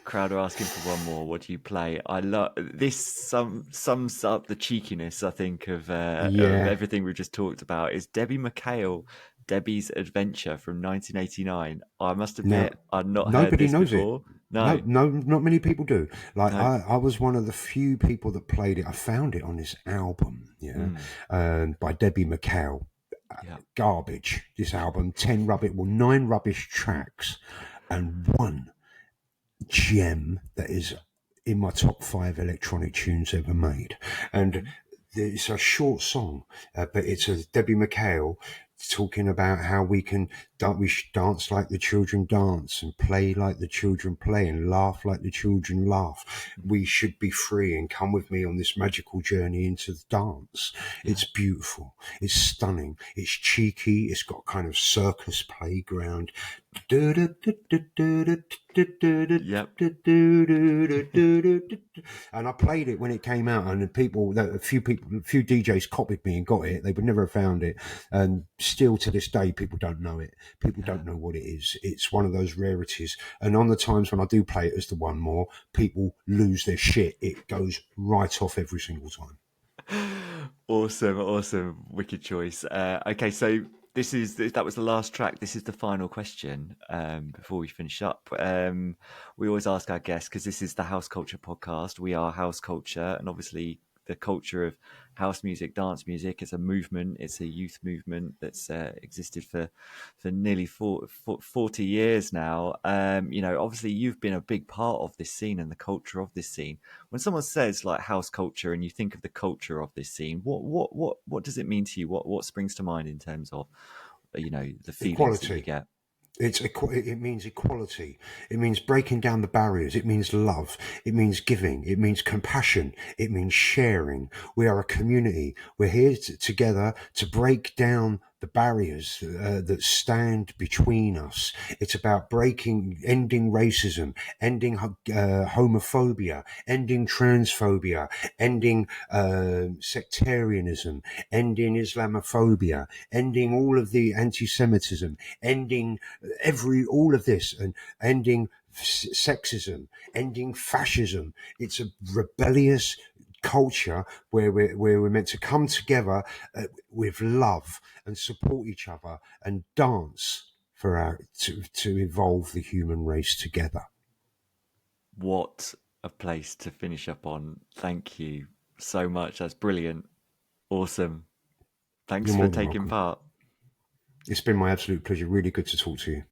crowd are asking for one more. What do you play? I love this. Sums up the cheekiness, I think, of everything we've just talked about. Is Debbie McHale, Debbie's Adventure from 1989. I must admit, I've not heard this before. No, not many people do. Like I was one of the few people that played it. I found it on this album, by Debbie McHale. Garbage. This album, 9 rubbish tracks, and one gem that is in my top 5 electronic tunes ever made. And it's a short song, but it's a Debbie McHale talking about how we should dance like the children dance and play like the children play and laugh like the children laugh. We should be free and come with me on this magical journey into the dance. It's beautiful. It's stunning. It's cheeky. It's got kind of circus playground. And I played it when it came out, and a few DJs copied me and got it. They would never have found it, and still to this day, people don't know it. People don't know what it is. It's one of those rarities. And on the times when I do play it as the one more, people lose their shit. It goes right off every single time. Awesome, wicked choice. Okay, so that was the last track. This is the final question before we finish up. We always ask our guests, because this is the House Culture podcast. We are House Culture, and obviously the culture of house music, dance music. It's a movement. It's a youth movement that's existed for nearly 40 years now. Obviously you've been a big part of this scene and the culture of this scene. When someone says like house culture and you think of the culture of this scene, what does it mean to you? What springs to mind in terms of the feelings that you Equality. get? It means equality. It means breaking down the barriers. It means love. It means giving. It means compassion. It means sharing. We are a community. We're here together to break down the barriers that stand between us. It's about ending racism, ending homophobia, ending transphobia, ending sectarianism, ending Islamophobia, ending all of the anti-Semitism, ending all of this, and ending sexism, ending fascism. It's a rebellious culture where we're meant to come together with love and support each other and dance to evolve the human race together. What a place to finish up on. Thank you so much. That's brilliant. Awesome. Thanks You're for more than taking welcome. part. It's been my absolute pleasure. Really good to talk to you.